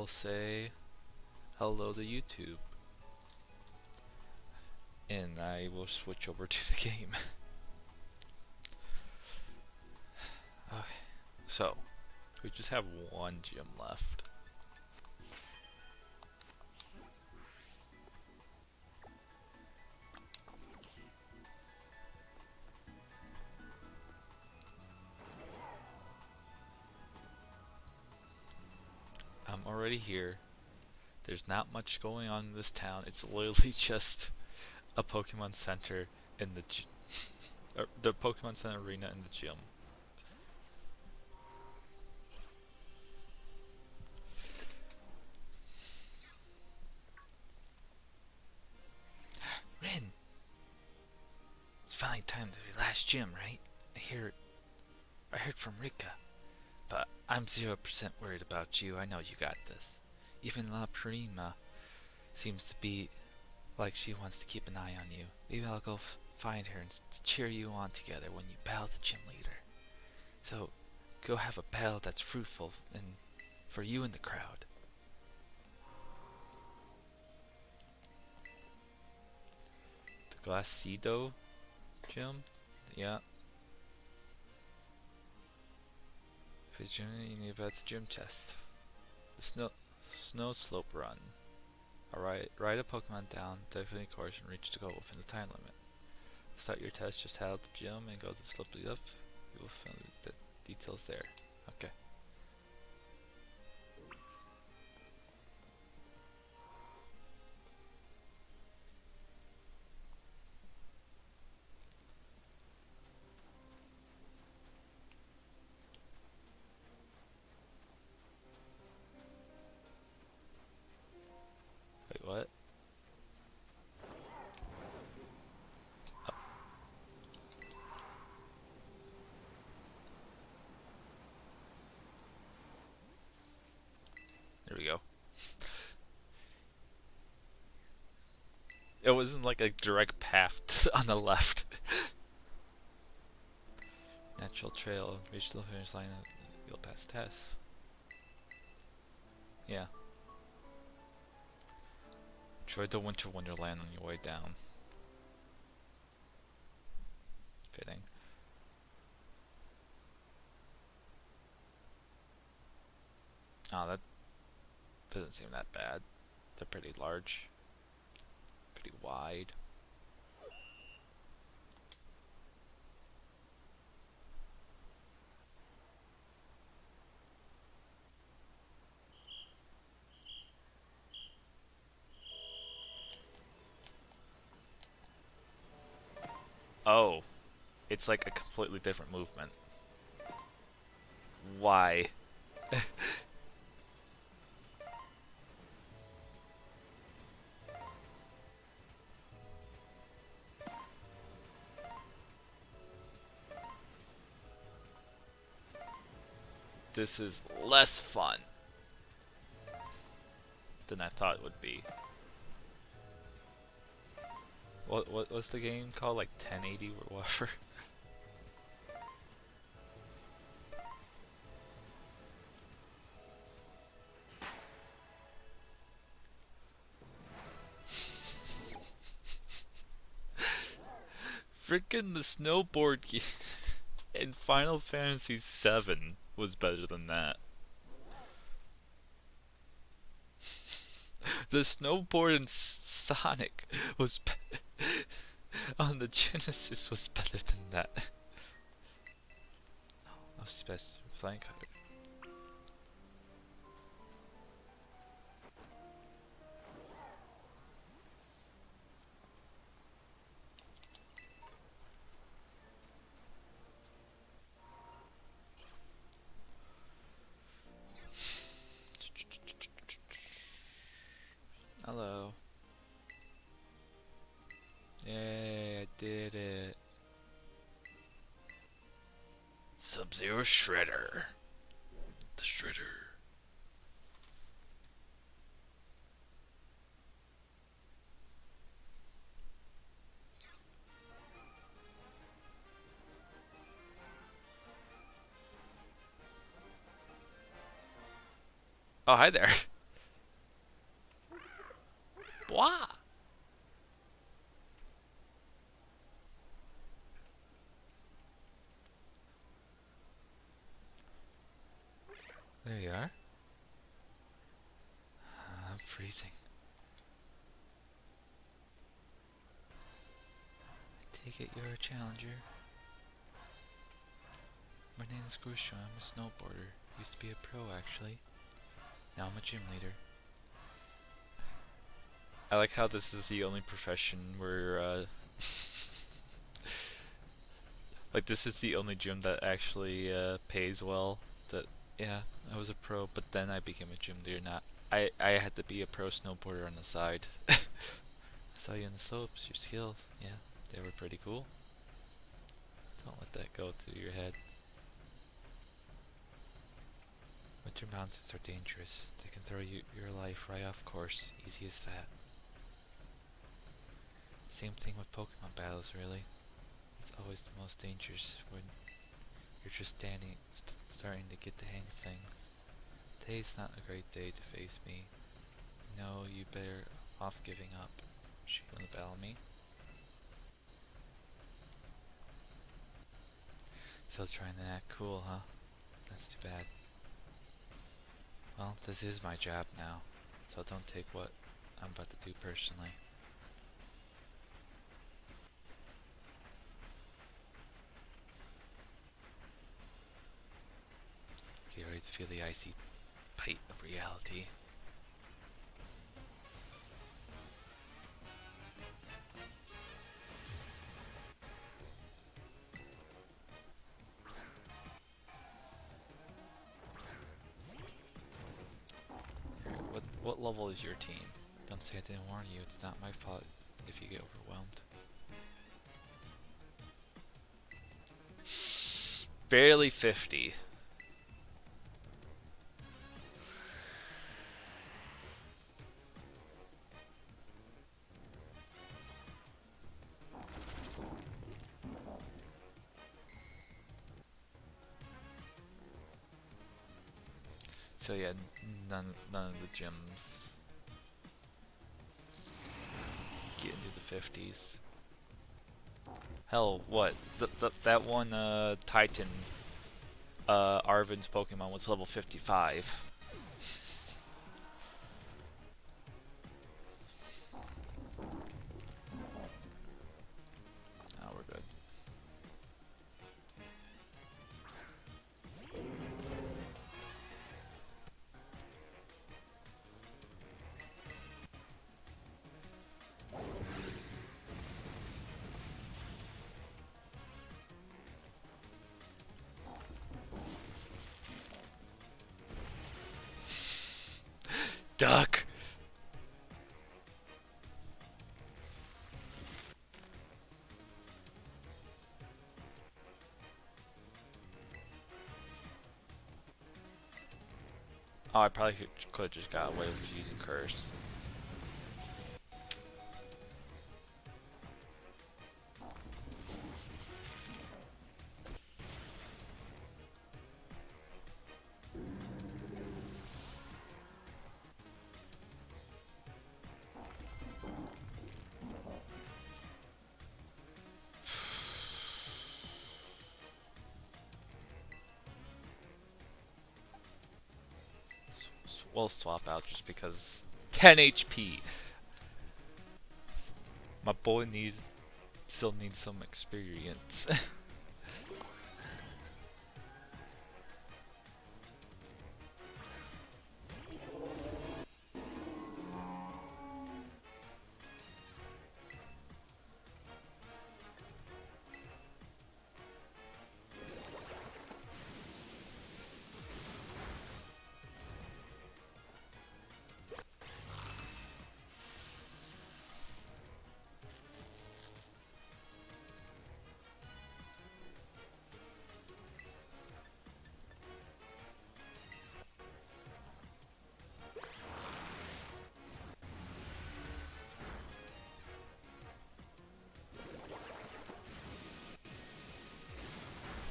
will say hello to YouTube. And I will switch over to the game. Okay, so we just have one gym left. I'm already here. There's not much going on in this town. It's literally just a Pokemon Center in the Pokemon Center arena in the gym. Rin, it's finally time to your last gym, right? I heard from Rika, but I'm 0% worried about you. I know you got this. Even La Prima seems to be like she wants to keep an eye on you. Maybe I'll go find her and cheer you on together when you battle the gym leader. So, go have a battle that's fruitful and for you and the crowd. The Glacido gym? Yeah. Vision you need about the gym chest. The snow slope run. Alright, ride a Pokemon down, designate course, and reach the goal within the time limit. Start your test, just head out the gym and go to the slope to the left. You will find the details there. Okay. Wait, what? Oh, there we go. It wasn't like a direct path on the left. Natural trail, reach the finish line, you'll pass the test. Yeah. Try the Winter Wonderland on your way down. Fitting. Oh, that doesn't seem that bad. They're pretty large. Pretty wide. Oh, it's like a completely different movement. Why? This is less fun than I thought it would be. What was the game called? Like 1080 or whatever? Freaking the snowboard game in Final Fantasy VII was better than that. The snowboard in Sonic was on the Genesis was better than that. Oh, best flying cutter. Hello. Yay, I did it. Sub-Zero Shredder. The Shredder. Oh, hi there. Wah! There you are. I'm freezing. I take it you're a challenger. My name is Grusha. I'm a snowboarder. Used to be a pro, actually. Now I'm a gym leader. I like how this is the only profession where, like, this is the only gym that actually pays well. That, yeah, I was a pro, but then I became a gym leader. Not, I had to be a pro snowboarder on the side. I saw you on the slopes. Your skills, yeah, they were pretty cool. Don't let that go to your head. Winter mountains are dangerous. They can throw your life right off course. Easy as that. Same thing with Pokemon battles, really. It's always the most dangerous when you're just starting to get the hang of things. Today's not a great day to face me. No, you better off giving up. She gonna battle me? Still trying to act cool, huh? That's too bad. Well, this is my job now, so don't take what I'm about to do personally. Get ready to feel the icy bite of reality. What level is your team? Don't say I didn't warn you. It's not my fault if you get overwhelmed. Barely 50. So yeah, none of the gyms get into the 50s. Hell, what? That one Titan, Arvin's Pokemon was level 55. Oh, we're good. Duck! Oh, I probably could have just got away with using Curse. We'll swap out just because 10 HP. My boy still needs some experience.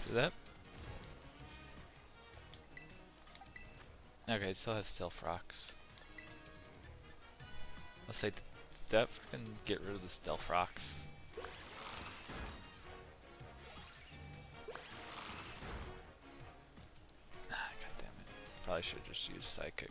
Do that? Okay, it still has Stealth Rocks. Let's say that fucking get rid of the stealth rocks? Ah, god damn it. Probably should have just used psychic.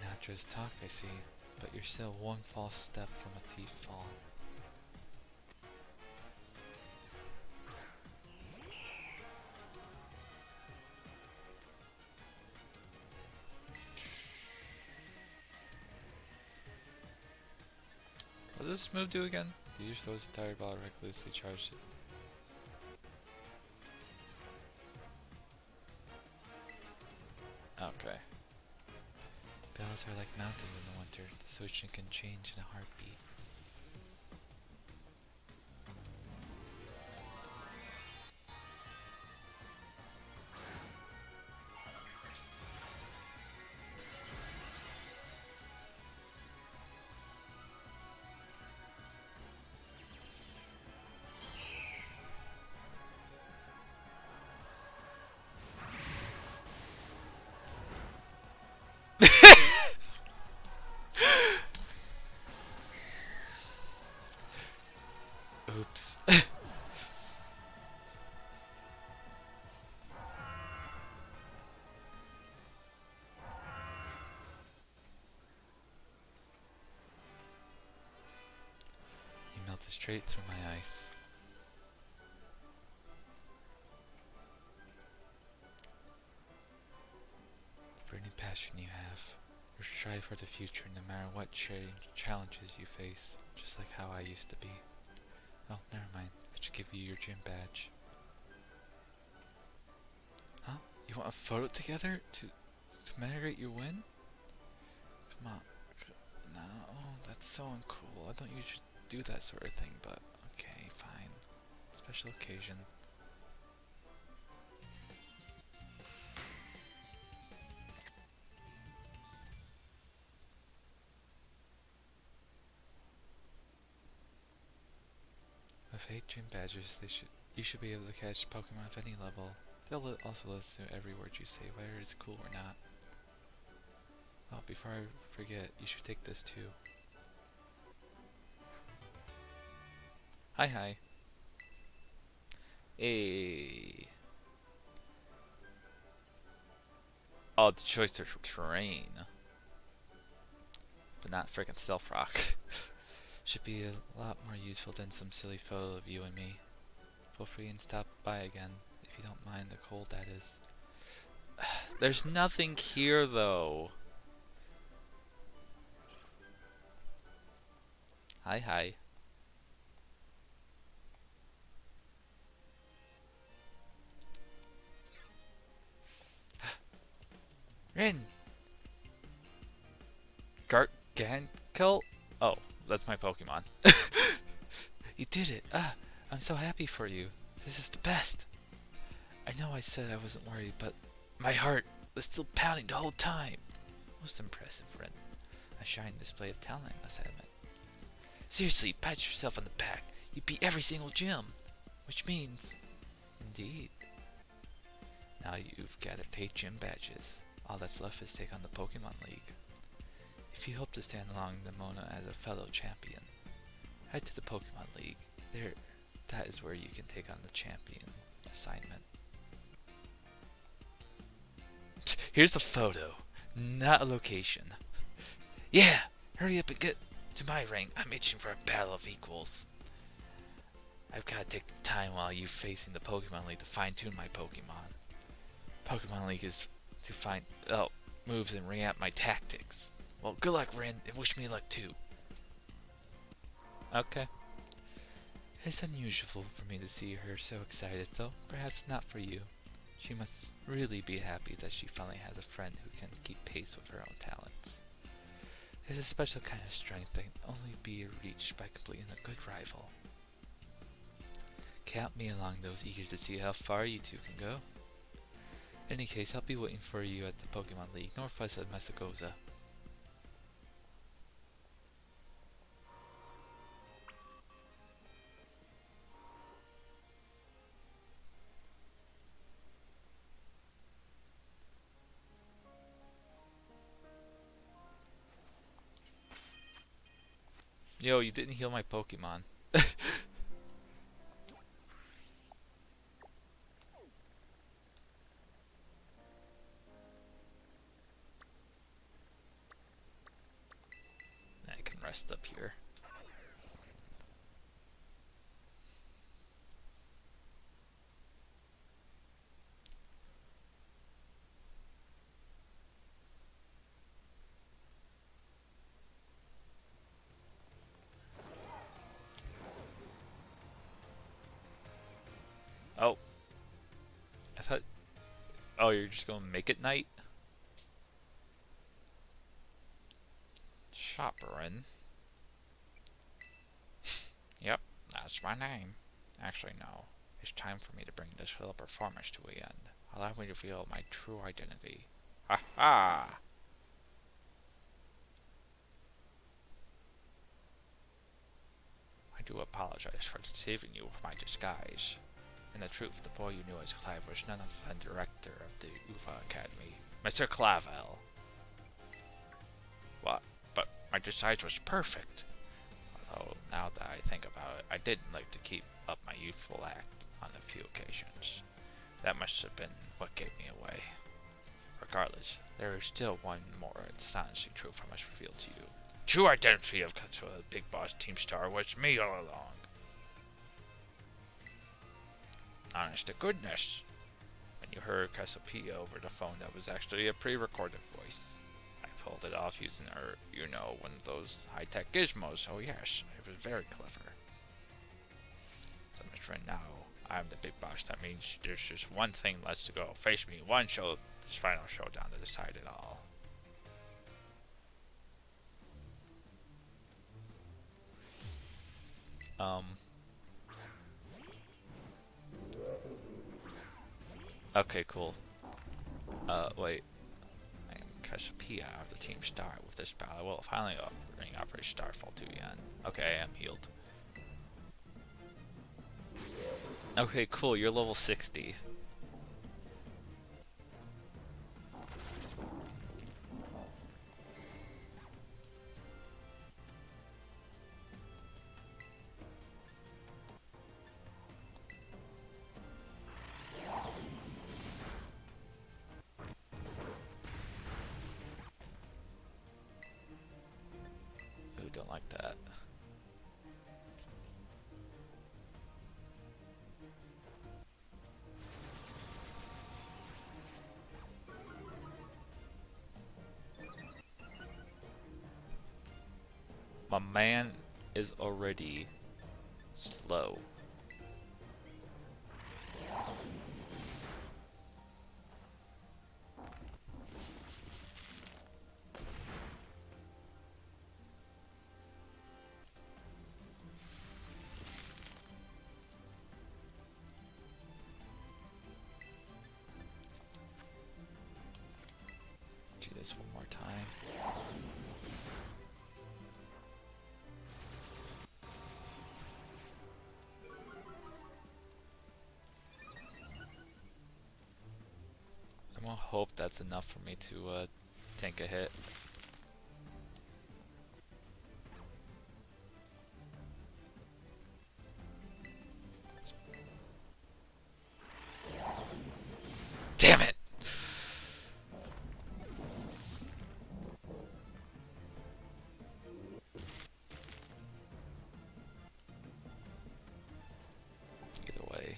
Not just talk, I see, but you're still one false step from a thief fall. What does this move do again? The user throws a entire ball recklessly charged. Okay. Bells are like mountains in the winter. The ocean can change in a heartbeat. Oops. He melted straight through my ice. The burning passion you have. You strive for the future no matter what challenges you face, just like how I used to be. Oh, never mind. I should give you your gym badge. Huh? You want a photo together to commemorate your win? Come on. No, that's so uncool. I don't usually do that sort of thing, but okay, fine. Special occasion. With 8 gym badges, you should be able to catch Pokemon of any level. They'll also listen to every word you say, whether it's cool or not. Oh, before I forget, you should take this too. Hi, hi. Hey. Oh, the choice to terrain. But not frickin' Stealth Rock. Should be a lot more useful than some silly photo of you and me. Feel free and stop by again, if you don't mind the cold, that is. There's nothing here, though. Hi, hi. Rin! Gargankel? Oh, that's my Pokemon. You did it! I'm so happy for you. This is the best. I know I said I wasn't worried, but my heart was still pounding the whole time. Most impressive, Rin. A shining display of talent, I must admit. Seriously, pat yourself on the back. You beat every single gym. Which means... Indeed. Now you've gathered 8 gym badges. All that's left is take on the Pokemon League. If you hope to stand along the Mona as a fellow champion, head to the Pokemon League. That is where you can take on the champion assignment. Here's a photo, not a location. Yeah, hurry up and get to my ring. I'm itching for a battle of equals. I've got to take the time while you're facing the Pokemon League to fine-tune my Pokemon. Pokemon League is to find moves and ring out my tactics. Well, good luck, Rin, and wish me luck too. Okay. It's unusual for me to see her so excited, though. Perhaps not for you. She must really be happy that she finally has a friend who can keep pace with her own talents. There's a special kind of strength that can only be reached by completing a good rival. Count me along those eager to see how far you two can go. In any case, I'll be waiting for you at the Pokemon League Northwest of Mesagoza. Yo, you didn't heal my Pokemon. I can rest up here. Oh, I thought... Oh, you're just gonna make it night? Shopperin? Yep, that's my name. Actually, no. It's time for me to bring this little performance to an end. Allow me to reveal my true identity. Ha ha! I do apologize for deceiving you with my disguise. In the truth, the boy you knew as Clive was none other than director of the UFA Academy, Mr. Clavel. What? But my disguise was perfect. Although, now that I think about it, I did like to keep up my youthful act on a few occasions. That must have been what gave me away. Regardless, there is still one more astonishing truth I must reveal to you. True identity of the Big Boss Team Star was me all along. Honest to goodness. When you heard Cassiopeia over the phone, that was actually a pre-recorded voice. I pulled it off using her, one of those high-tech gizmos, so yes, it was very clever. So my friend, now I'm the big boss. That means there's just one thing left to go. Face me, this final showdown to decide it all. Okay, cool. Wait. I am Cassiopeia of the Team Star. With this battle, I will finally bring Operation Starfall to the end. Okay, I am healed. Okay, cool. You're level 60. Ooh, don't like that. My man is already slow. Do this one more time. I'm gonna hope that's enough for me to tank a hit. Damn it! Either way.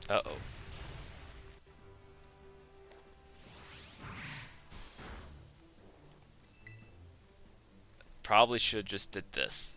Uh-oh. Probably should just did this.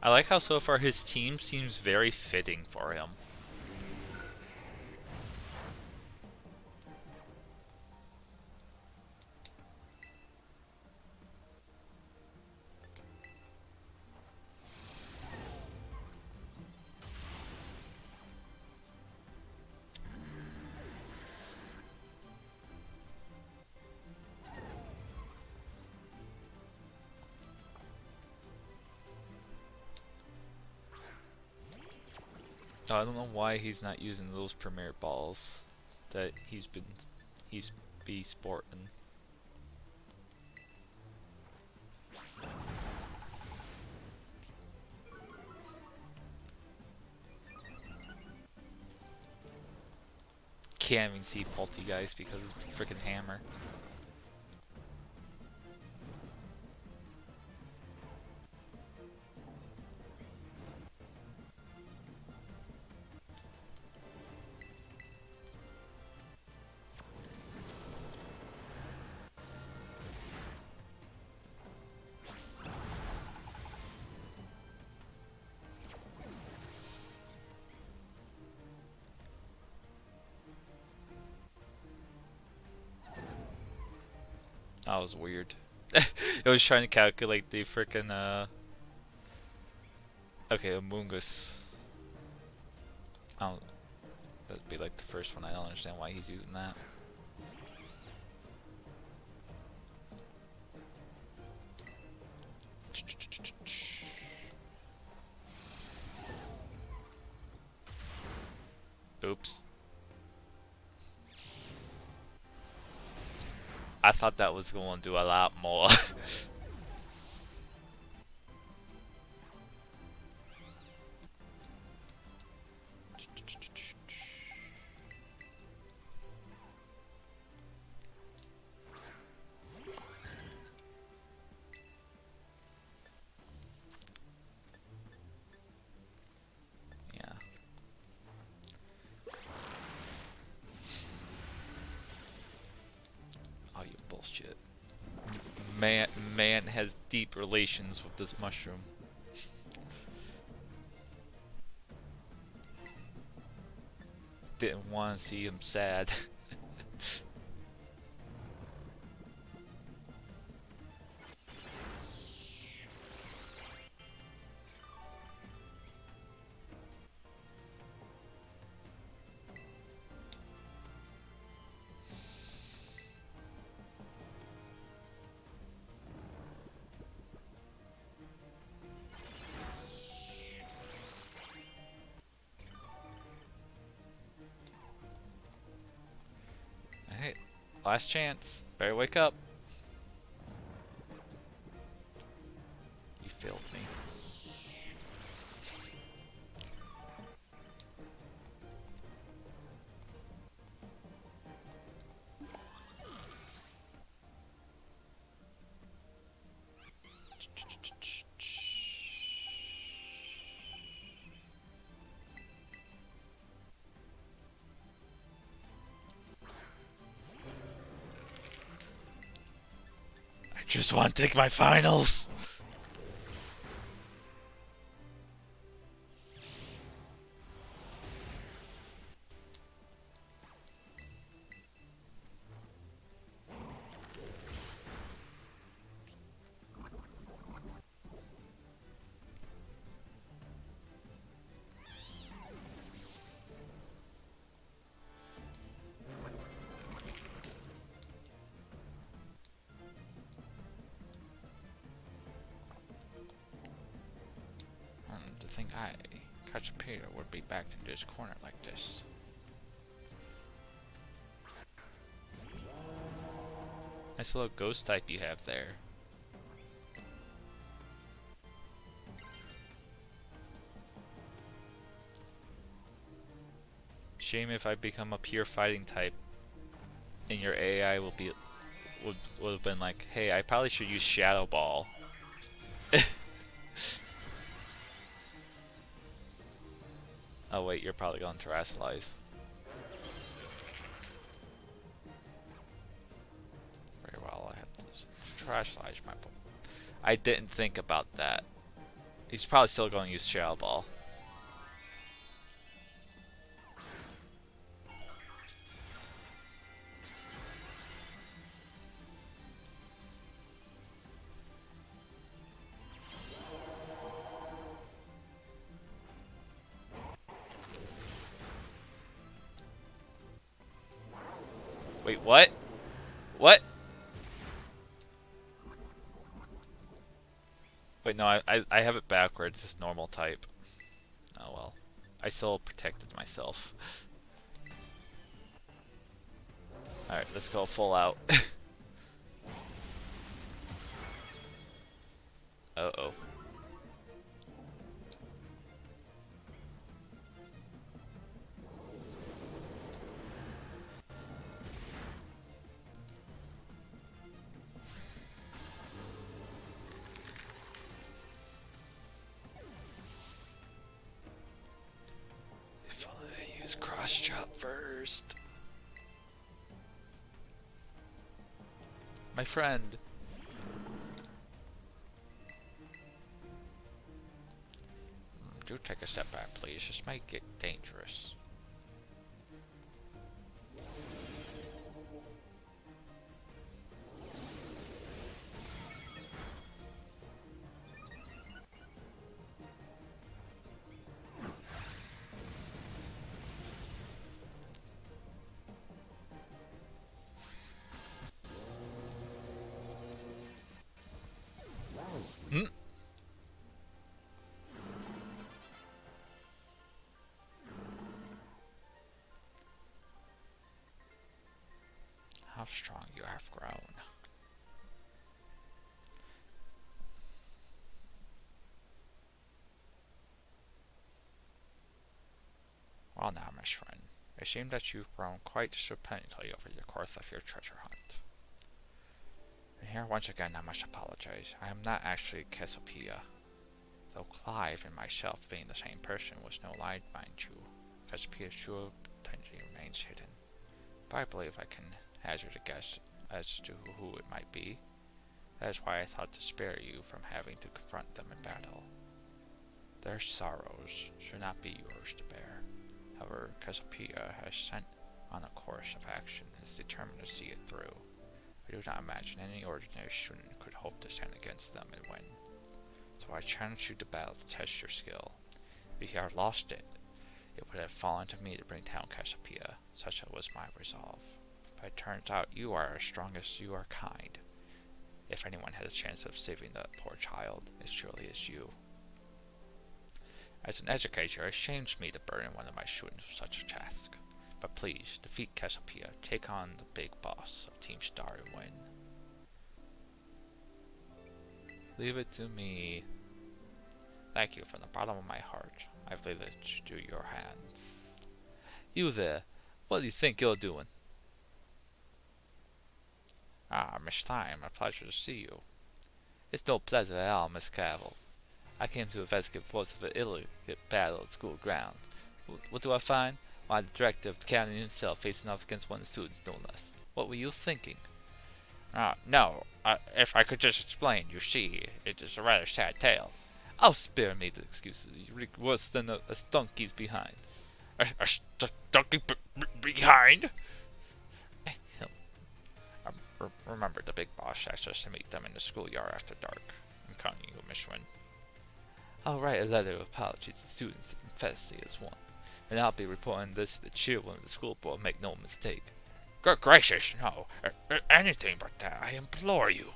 I like how so far his team seems very fitting for him. I don't know why he's not using those premier balls that he's be sporting. Can't even see Poltergeist because of the freaking hammer. That was weird. It was trying to calculate the freaking okay, Amoongus. I don't. That'd be like the first one. I don't understand why he's using that. Oops. I thought that was going to do a lot more. Yeah. Oh, you bullshit. Man has deep relations with this mushroom. Didn't want to see him sad. Alright, last chance. Better wake up. You failed me. I just want to take my finals. I, Caterpillar, would be backed into this corner like this. Nice little ghost type you have there. Shame if I become a pure fighting type and your AI would have been like, hey, I probably should use Shadow Ball. Oh wait, you're probably going to Terrasilize. Very well, I have to Terrasilize my Pokemon. I didn't think about that. He's probably still going to use Shadow Ball. Wait, what? What? Wait, no, I have it backwards. It's normal type. Oh well. I still protected myself. Alright, let's go full out. Uh-oh. If only I use cross chop first. My friend. Do take a step back, please. This might get dangerous. Hmm? How strong you have grown. Well now, my friend, it seems that you've grown quite surprisingly over the course of your treasure hunt. And here once again I must apologize. I am not actually Cassiopeia. Though Clive and myself being the same person was no lie, mind you, Cassiopeia's true identity remains hidden. But I believe I can hazard a guess as to who it might be. That is why I thought to spare you from having to confront them in battle. Their sorrows should not be yours to bear. However, Cassiopeia has set on a course of action and is determined to see it through. I do not imagine any ordinary student could hope to stand against them and win. So I challenge you to battle to test your skill. If you had lost it, it would have fallen to me to bring down Cassiopeia. Such was my resolve. But it turns out you are as strong as you are kind. If anyone had a chance of saving that poor child, it surely is you. As an educator, it shames me to burden one of my students with such a task. But please, defeat Cassiopeia, take on the big boss of Team Star and win. Leave it to me. Thank you from the bottom of my heart. I've laid it to your hands. You there, what do you think you're doing? Ah, Miss Time, a pleasure to see you. It's no pleasure at all, Miss Cavil. I came to investigate reports of an illicit battle at school grounds. What do I find? Why, the director of the county himself facing off against one of the students, no less. What were you thinking? No. If I could just explain, you see, it is a rather sad tale. Oh, spare me the excuses. You reek worse than a donkey's behind. A donkey behind? Remember, the big boss asked us to meet them in the schoolyard after dark. I'm calling you, Miss Wynn. I'll write a letter of apology to the students infested as one, and I'll be reporting this to the chairman of the school board. Make no mistake. Good gracious, no. Anything but that, I implore you.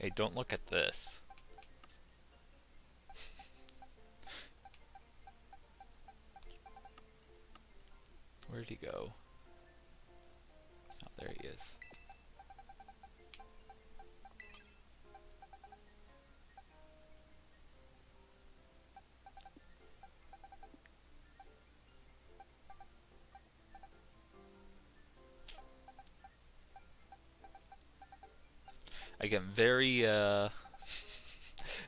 Hey, don't look at this. Where'd he go? Oh, there he is. Again, very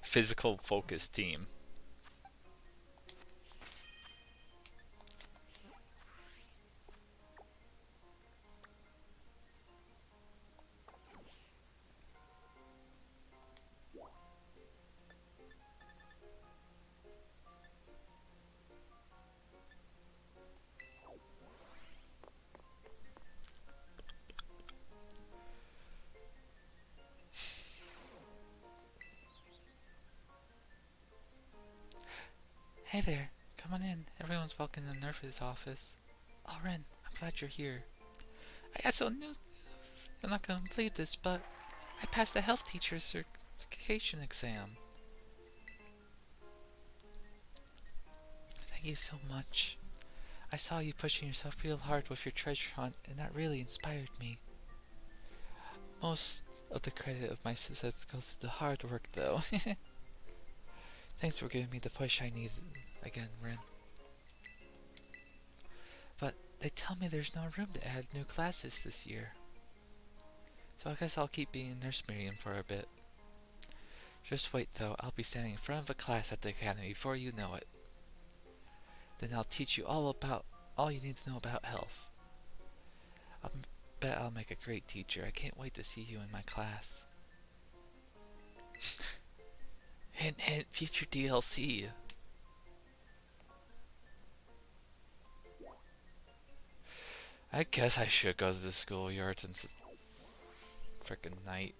physical focused team. Hey there, come on in. Everyone's welcome in the nurse's office. Oh, Ren, I'm glad you're here. I got some news. I'm not gonna complete this, but I passed the health teacher certification exam. Thank you so much. I saw you pushing yourself real hard with your treasure hunt, and that really inspired me. Most of the credit of my success goes to the hard work, though. Thanks for giving me the push I needed again, Ren. But they tell me there's no room to add new classes this year. So I guess I'll keep being Nurse Miriam for a bit. Just wait though, I'll be standing in front of a class at the academy before you know it. Then I'll teach you all you need to know about health. I bet I'll make a great teacher. I can't wait to see you in my class. Hint hint, future DLC. I guess I should go to the schoolyard since it's frickin' night.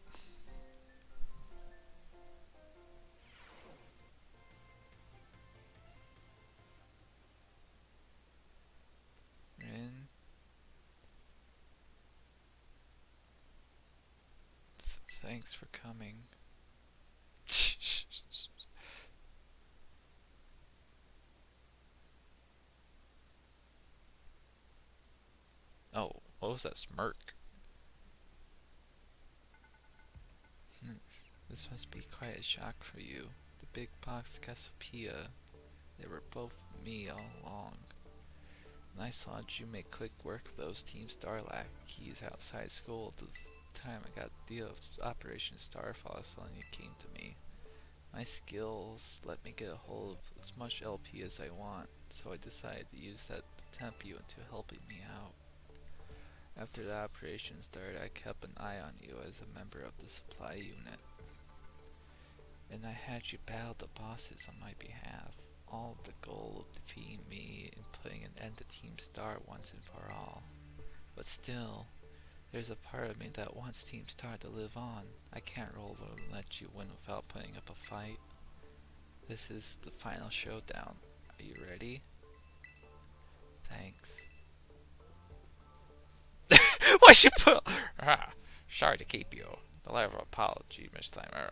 Rin, thanks for coming. Oh, what was that smirk? This must be quite a shock for you. The big box Cassiopeia. They were both me all along. And I saw you make quick work of those Team Starlack keys outside school. The time I got the deal of Operation Starfall, suddenly it came to me. My skills let me get a hold of as much LP as I want, so I decided to use that to tempt you into helping me out. After the operation started, I kept an eye on you as a member of the supply unit. And I had you battle the bosses on my behalf, all with the goal of defeating me and putting an end to Team Star once and for all. But still, there's a part of me that wants Team Star to live on. I can't roll over and let you win without putting up a fight. This is the final showdown. Are you ready? Thanks. Why'd you put... sorry to keep you. The letter of apology, Miss Timer.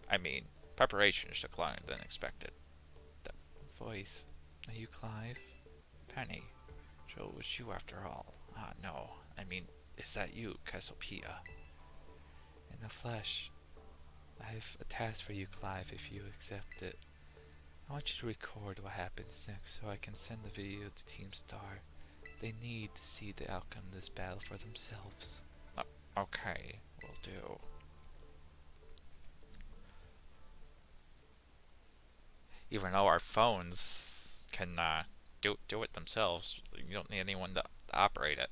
I mean, preparations took longer than expected. The voice. Are you Clive? Penny. So it was you after all. No. I mean, is that you, Cassiopeia? In the flesh. I've a task for you, Clive, if you accept it. I want you to record what happens next so I can send the video to Team Star. They need to see the outcome of this battle for themselves. Okay, will do. Even though our phones can do it themselves, you don't need anyone to operate it.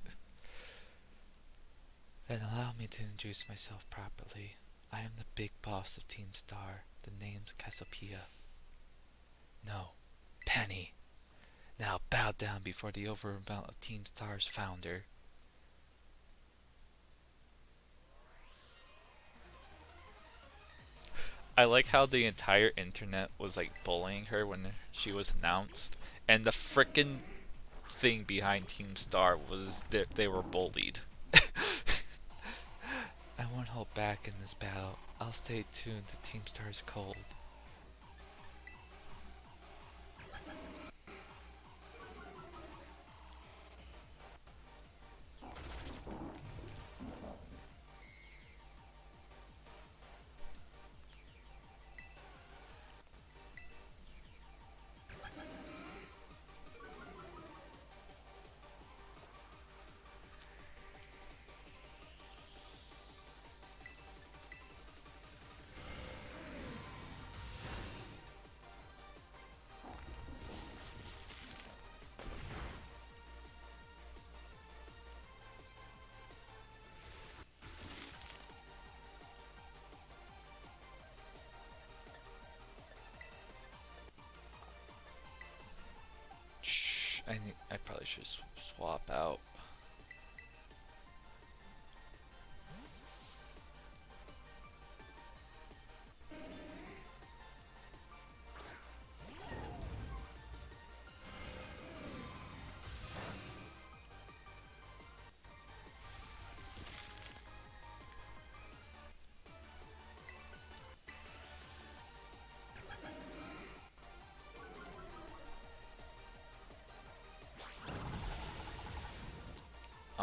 Then allow me to introduce myself properly. I am the big boss of Team Star. The name's Cassiopeia. No, Penny. Now bow down before the overamount of Team Star's founder. I like how the entire internet was like bullying her when she was announced, and the frickin' thing behind Team Star was that they were bullied. I won't hold back in this battle. I'll stay tuned to Team Star's cold. Shh, I probably should swap out.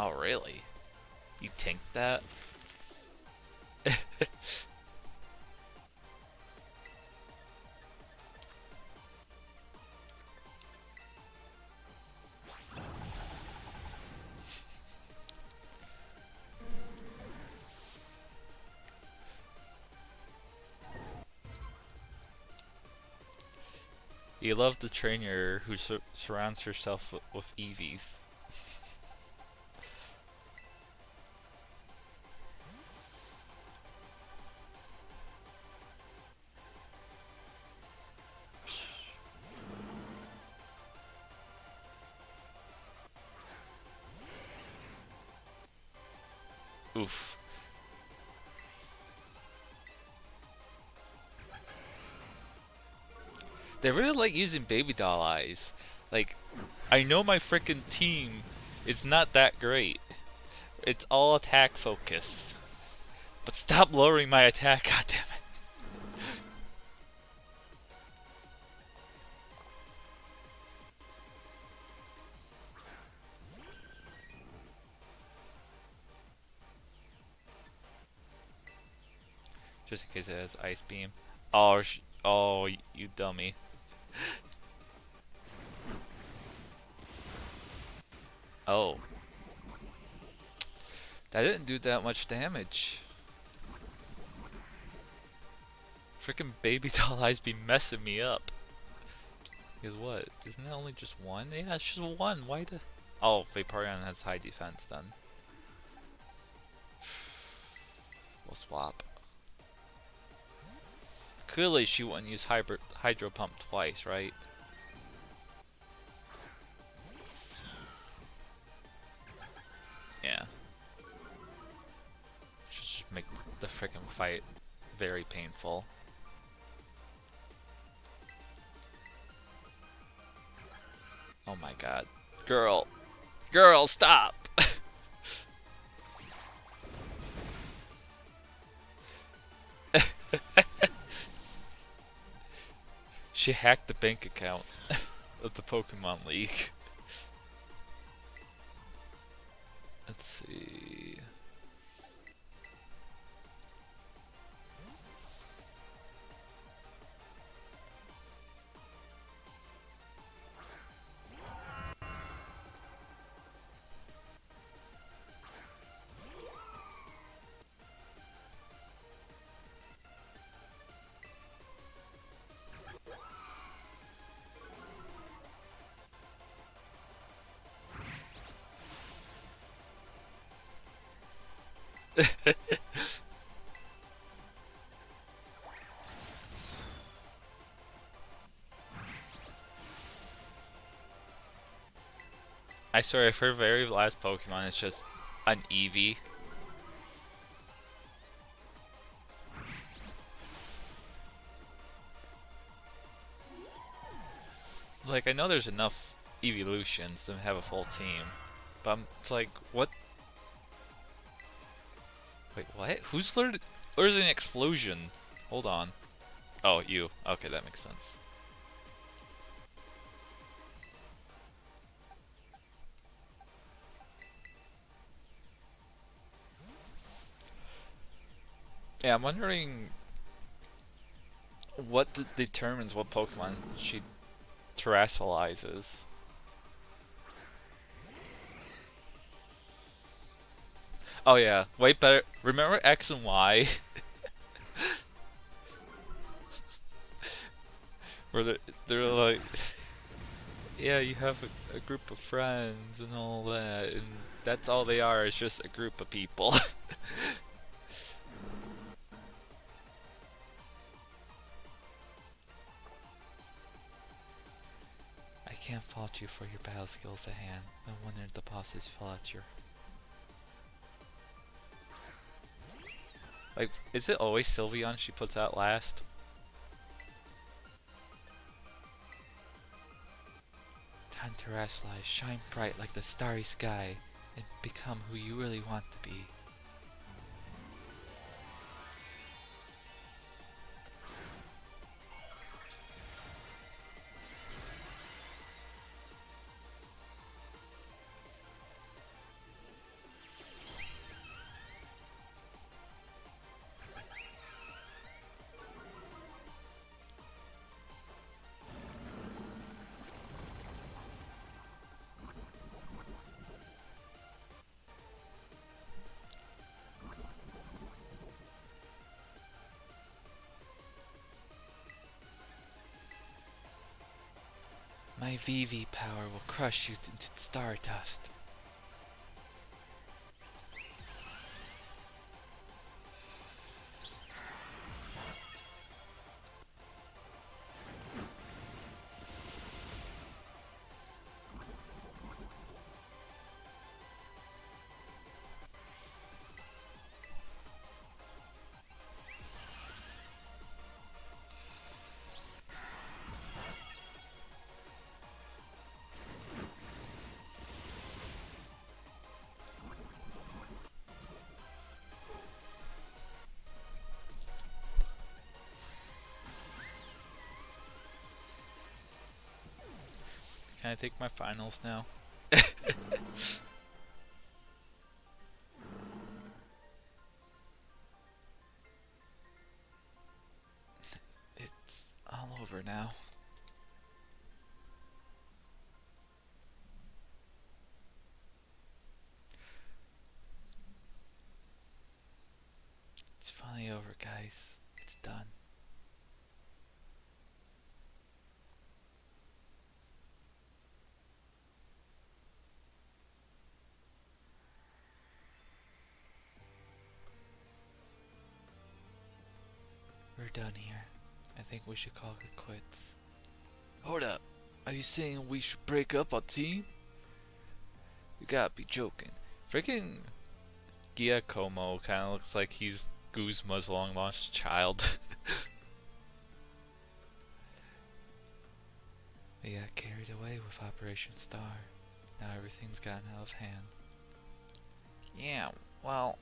Oh, really? You tanked that? You love the trainer who surrounds herself with Eevees. Oof. They really like using baby doll eyes. Like, I know my freaking team is not that great. It's all attack focused. But stop lowering my attack, goddammit. Just in case it has Ice Beam. Oh, oh, you dummy. Oh. That didn't do that much damage. Freaking baby doll eyes be messing me up. Because what? Isn't it only just one? Yeah, it's just one. Why the... Oh, Vaporeon has high defense then. We'll swap. Clearly she wouldn't use Hydro Pump twice, right? Yeah. Should just make the freaking fight very painful. Oh my god. Girl. Girl, stop! She hacked the bank account of the Pokemon League. Let's see. I swear, if her very last Pokemon is just an Eevee. Like, I know there's enough evolutions to have a full team. But it's like, what? Wait, what? Who's learned? There's an explosion. Hold on. Oh, you. Okay, that makes sense. Yeah, I'm wondering what determines what Pokemon she terrestrializes. Oh yeah, way better. Remember X and Y, where they're like, yeah, you have a group of friends and all that, and that's all they are. Is just a group of people. I can't fault you for your battle skills at hand. No wonder the bosses fell at your. Like, is it always Sylveon she puts out last? Time to rest lies, shine bright like the starry sky, and become who you really want to be. My VV power will crush you into stardust. Can I take my finals now? It's all over now. It's finally over, guys. It's done. We're done here. I think we should call it quits. Hold up. Are you saying we should break up our team? You gotta be joking. Freaking Giacomo kind of looks like he's Guzma's long lost child. We got carried away with Operation Star. Now everything's gotten out of hand. Yeah, well,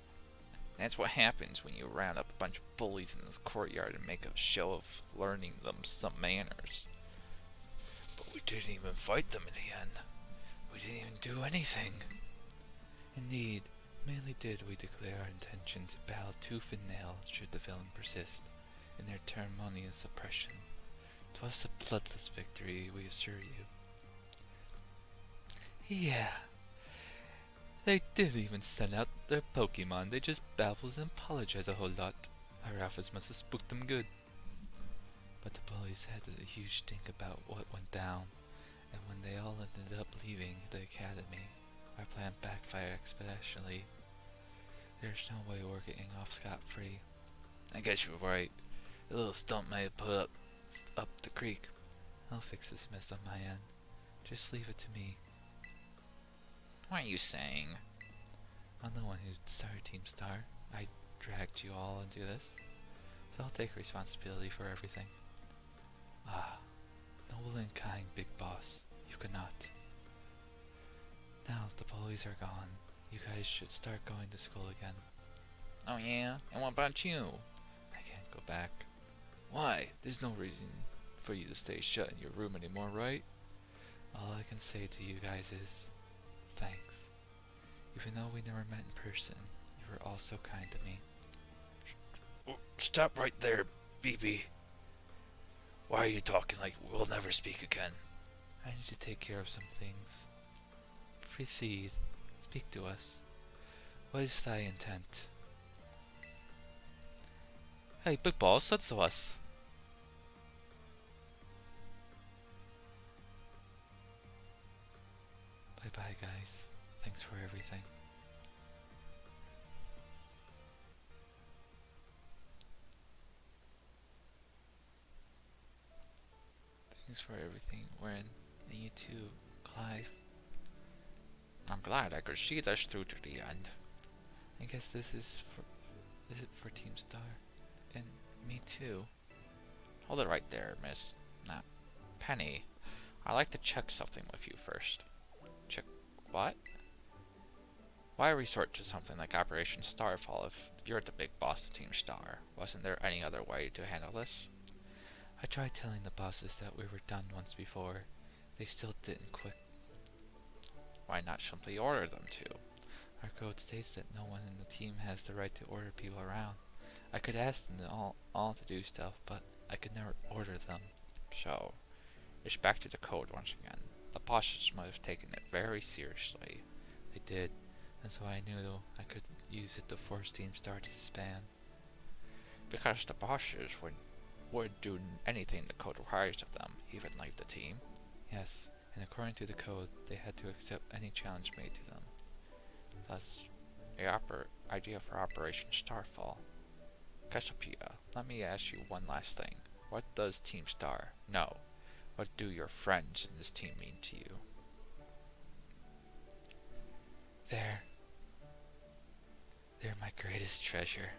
that's what happens when you round up a bunch of bullies in this courtyard and make a show of learning them some manners. But we didn't even fight them in the end. We didn't even do anything. Indeed, mainly did we declare our intention to battle tooth and nail should the villain persist in their ceremonious suppression. 'Twas a bloodless victory, we assure you. Yeah, they didn't even send out their Pokemon, they just babbled and apologized a whole lot. Our outfits must have spooked them good. But the bullies had a huge think about what went down, and when they all ended up leaving the academy, our plan backfired exponentially. There's no way we're getting off scot-free. I guess you're right. The little stump may have put up the creek. I'll fix this mess on my end. Just leave it to me. What are you saying? I'm the one who started Team Star. I dragged you all into this, so I'll take responsibility for everything. Ah, noble and kind, big boss. You cannot. Now the bullies are gone, you guys should start going to school again. Oh yeah? And what about you? I can't go back. Why? There's no reason for you to stay shut in your room anymore, right? All I can say to you guys is thanks. Even though we never met in person, you were all so kind to me. Stop right there, BB. Why are you talking like we'll never speak again? I need to take care of some things. Please, speak to us. What is thy intent? Hey, Big Balls, that's us. Bye bye, guys. Thanks for everything. Thanks for everything, Ren. And you too, Clive. I'm glad I could see this through to the end. I guess this is for... Is it for Team Star? And me too. Hold it right there, Miss... Nah. Penny. I'd like to check something with you first. Check... what? Why resort to something like Operation Starfall if you're the big boss of Team Star? Wasn't there any other way to handle this? I tried telling the bosses that we were done once before. They still didn't quit. Why not simply order them to? Our code states that no one in the team has the right to order people around. I could ask them all to do stuff, but I could never order them. So, it's back to the code once again. The bosses must have taken it very seriously. They did, and so I knew I could use it to force Team Star to disband. Because the bosses would do anything the code requires of them, even leave the team. Yes, and according to the code, they had to accept any challenge made to them. Thus, the idea for Operation Starfall. Cassiopeia, let me ask you one last thing. What does Team Star? No. What do your friends in this team mean to you? They're my greatest treasure.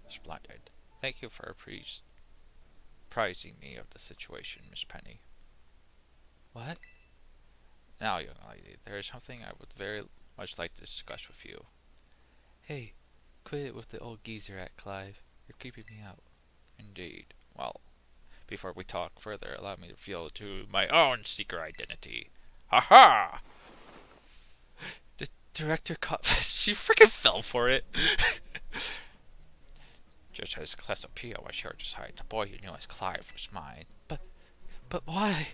Splendid. Thank you for apprising me of the situation, Miss Penny. What? Now, young lady, there is something I would very much like to discuss with you. Hey, quit it with the old geezer at Clive. You're creeping me out. Indeed. Well, before we talk further, allow me to reveal to my own secret identity. Ha-ha! The director caught... she freaking fell for it! Just as Cassiopeia was here to decide, the boy you knew as Clive was mine. But why?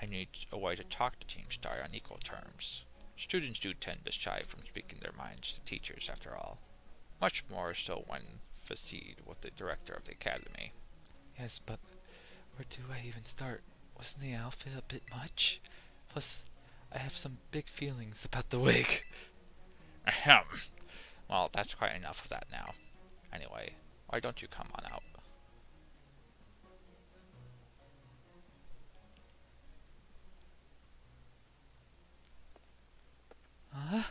I need a way to talk to Team Star on equal terms. Students do tend to shy from speaking their minds to teachers, after all. Much more so when faced with the director of the academy. Yes, but where do I even start? Wasn't the outfit a bit much? Plus, I have some big feelings about the wig. Ahem. Well, that's quite enough of that now. Anyway, why don't you come on out? Huh?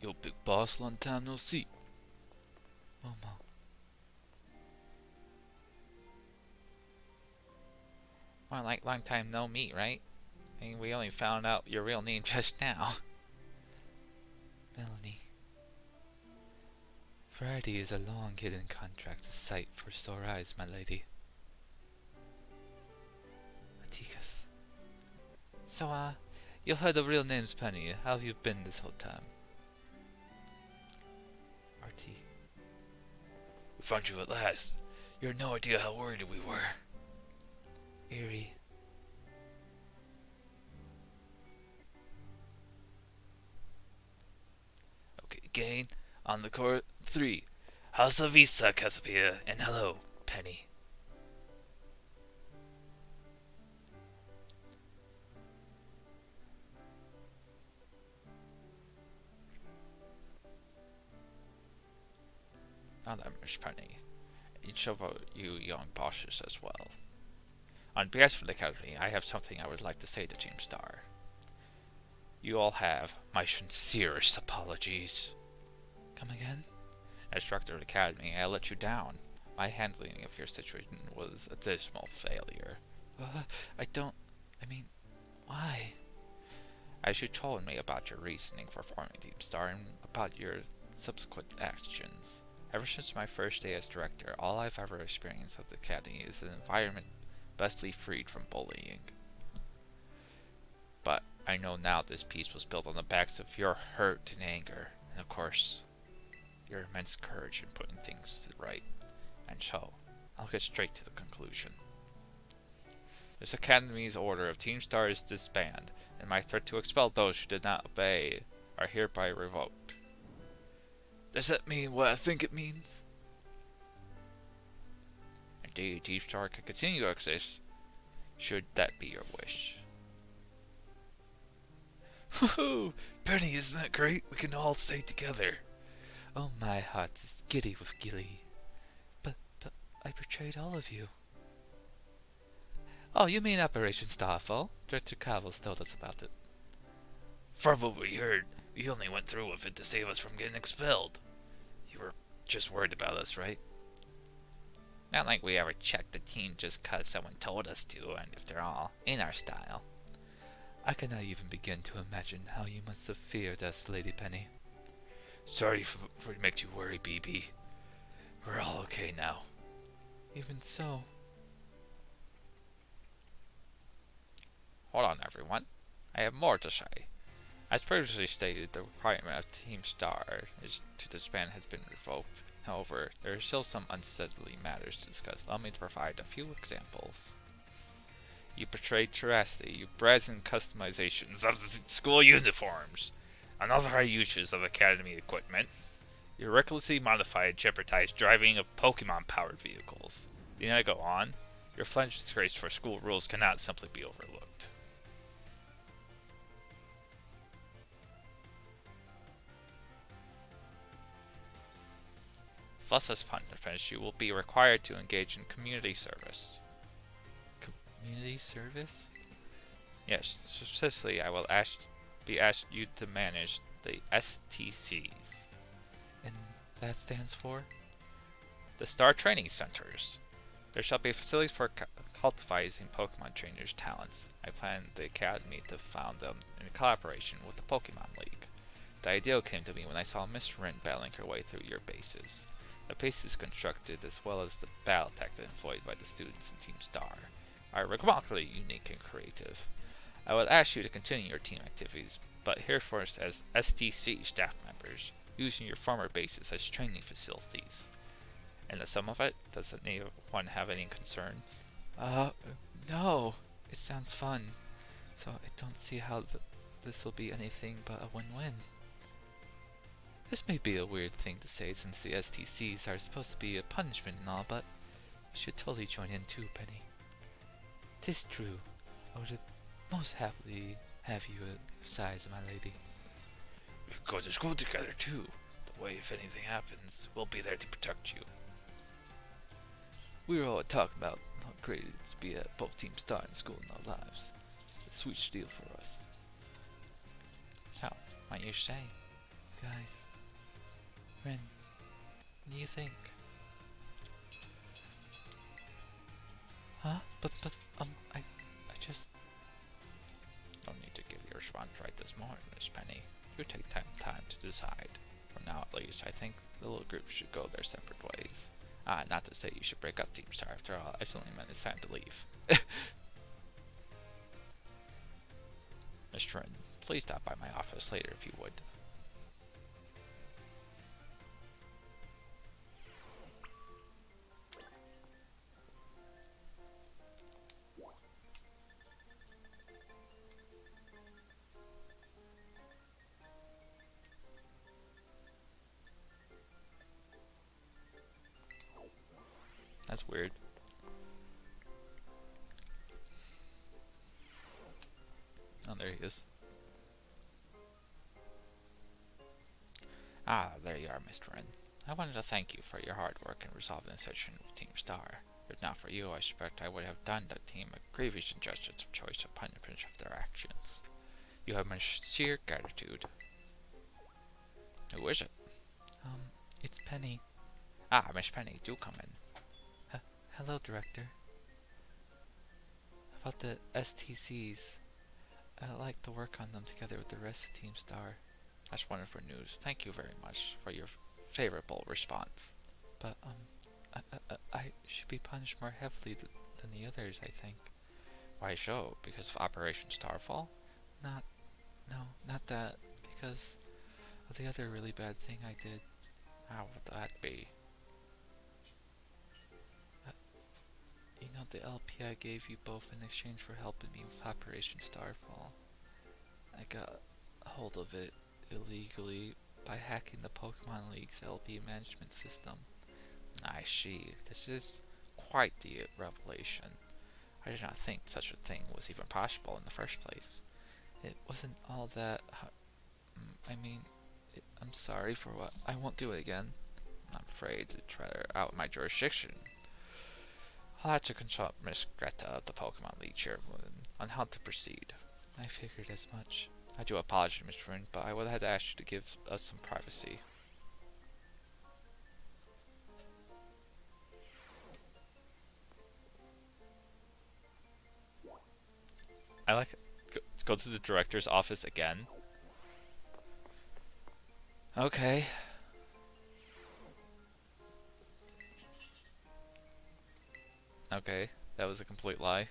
Yo, big boss, long time no see. Momo. More like long time no meet, right? I mean, we only found out your real name just now. Melanie. Variety is a long hidden contract to sight for sore eyes, my lady. Atticus. So, you heard the real name's Penny. How have you been this whole time? RT. We found you at last. You had no idea how worried we were. Eerie. Okay, again. On the court, 3. How's vista, Cassiopeia, and hello, Penny. Now then, Miss Penny, each of you young bosses as well. On behalf of the Academy, I have something I would like to say to Team Star. You all have my sincerest apologies. Come again? As director of the Academy, I let you down. My handling of your situation was a dismal failure. I mean, why? As you told me about your reasoning for forming Team Star and about your subsequent actions. Ever since my first day as director, all I've ever experienced of the Academy is an environment bestly freed from bullying. But I know now this peace was built on the backs of your hurt and anger, and of course, your immense courage in putting things right. And so, I'll get straight to the conclusion. This Academy's order of Team Star is disbanded, and my threat to expel those who did not obey are hereby revoked. Does that mean what I think it means? Indeed, Team Star can continue to exist, should that be your wish. Woohoo! Penny, isn't that great? We can all stay together. Oh, my heart is giddy with glee. But I betrayed all of you. Oh, you mean Operation Starfall? Director Cavils told us about it. From what we heard, you only went through with it to save us from getting expelled. You were just worried about us, right? Not like we ever checked the team just 'cause someone told us to, and if they're all in our style. I cannot even begin to imagine how you must have feared us, Lady Penny. Sorry for it makes you worry, BB. We're all okay now. Even so. Hold on, everyone. I have more to say. As previously stated, the requirement of Team Star to disband has been revoked. However, there are still some unsettling matters to discuss. Allow me to provide a few examples. You betrayed Terracity, you brazen customizations of the school uniforms, unauthorized uses of Academy equipment, you recklessly modified and jeopardized driving of Pokemon-powered vehicles. Need I go on? Your flagrant disgrace for school rules cannot simply be overlooked. Thus, as punishment, you will be required to engage in community service. Community service? Yes, specifically, I will be asked you to manage the STCs. And that stands for? The Star Training Centers. There shall be facilities for cultivating Pokemon trainers' talents. I plan the Academy to found them in collaboration with the Pokemon League. The idea came to me when I saw Miss Rin battling her way through your bases. The bases constructed, as well as the battle tactics employed by the students in Team Star, are remarkably unique and creative. I would ask you to continue your team activities, but here first as STC staff members, using your former bases as training facilities. And the sum of it, does anyone have any concerns? No. It sounds fun. So I don't see how this will be anything but a win-win. This may be a weird thing to say since the STCs are supposed to be a punishment and all, but you should totally join in too, Penny. 'Tis true. I would most happily have you at your sides, my lady. We could go to school together too. That way, if anything happens, we'll be there to protect you. We were all talking about how great it is to be at both Team Star and school in our lives. It's a sweet deal for us. So, what you say, guys? Rin, what do you think? Huh? But, I just... Don't need to give you a response right this morning, Miss Penny. You take time to decide. For now, at least, I think the little group should go their separate ways. Not to say you should break up Team Star. After all, I certainly meant it's time to leave. Mr. Rin, please stop by my office later if you would. That's weird. Oh, there he is. There you are, Mr. Rin. I wanted to thank you for your hard work in resolving the situation with Team Star. If not for you, I suspect I would have done the team a grievous injustice of choice of punishment of their actions. You have my sincere gratitude. Who is it? It's Penny. Miss Penny, do come in. Hello, Director. About the STCs. I like to work on them together with the rest of Team Star. That's wonderful news. Thank you very much for your favorable response. But, I should be punished more heavily than the others, I think. Why so? Because of Operation Starfall? Not, no, not that. Because of the other really bad thing I did. How would that be? Uh, you know the LP I gave you both in exchange for helping me with Operation Starfall? I got a hold of it illegally by hacking the Pokemon League's LP management system. I see. This is quite the revelation. I did not think such a thing was even possible in the first place. It wasn't all that. I mean, I'm sorry for what. I won't do it again. I'm afraid to try out my jurisdiction. I'll have to consult Miss Greta, the Pokemon League chairwoman, on how to proceed. I figured as much. I do apologize, Mr. Rune, but I would have to ask you to give us some privacy. I like go to the director's office again. Okay. Okay, that was a complete lie.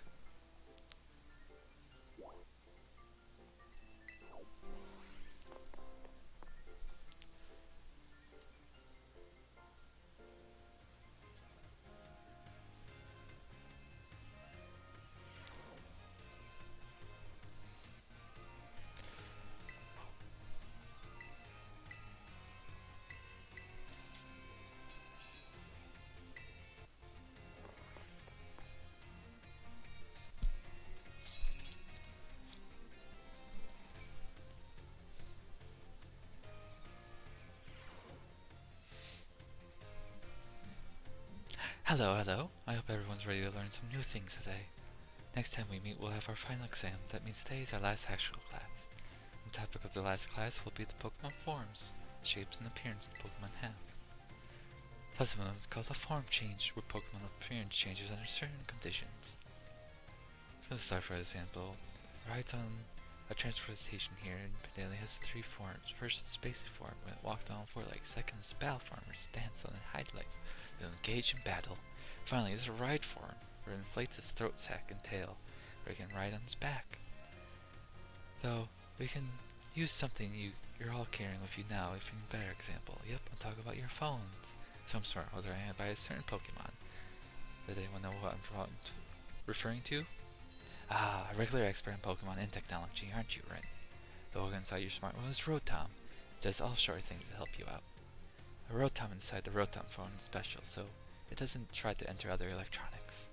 Hello, hello. I hope everyone's ready to learn some new things today. Next time we meet, we'll have our final exam. That means today is our last actual class. The topic of the last class will be the Pokemon forms, shapes and appearance the Pokemon have. Plus one is called a form change, where Pokemon appearance changes under certain conditions. So let's start for example. Rides on a transportation here in Pedalia has three forms. First, the Spacey form, when it walks on all four legs. Second, the Battle form, where it stands on its hind legs. It will engage in battle. Finally, there's a Ride form, where it inflates its throat sac and tail, where it can ride on its back. Though, we can use something you're all carrying with you now, if you need a better example. Yep, I'm talking about your phones. Some smartphones are handled by a certain Pokemon. Does anyone know what I'm referring to? Ah, a regular expert in Pokemon and technology, aren't you, Ren? The logo inside your smartphone is Rotom. It does all short things to help you out. A Rotom inside the Rotom phone is special, so it doesn't try to enter other electronics.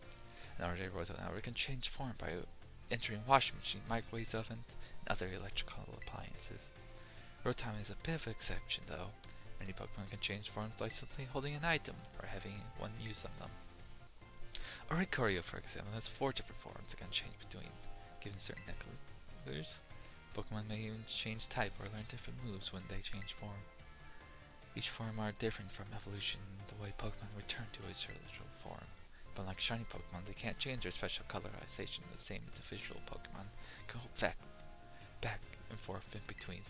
An everyday Rotom network can change form by entering washing machine, microwaves, oven, and other electrical appliances. Rotom is a bit of an exception, though. Many Pokemon can change forms by simply holding an item or having one use on them. Oricorio, for example, has 4 different forms it can change between, given certain colors. Pokemon may even change type or learn different moves when they change form. Each form are different from evolution in the way Pokemon return to its original form. But unlike shiny Pokemon, they can't change their special colorization the same individual Pokemon can go back and forth in between.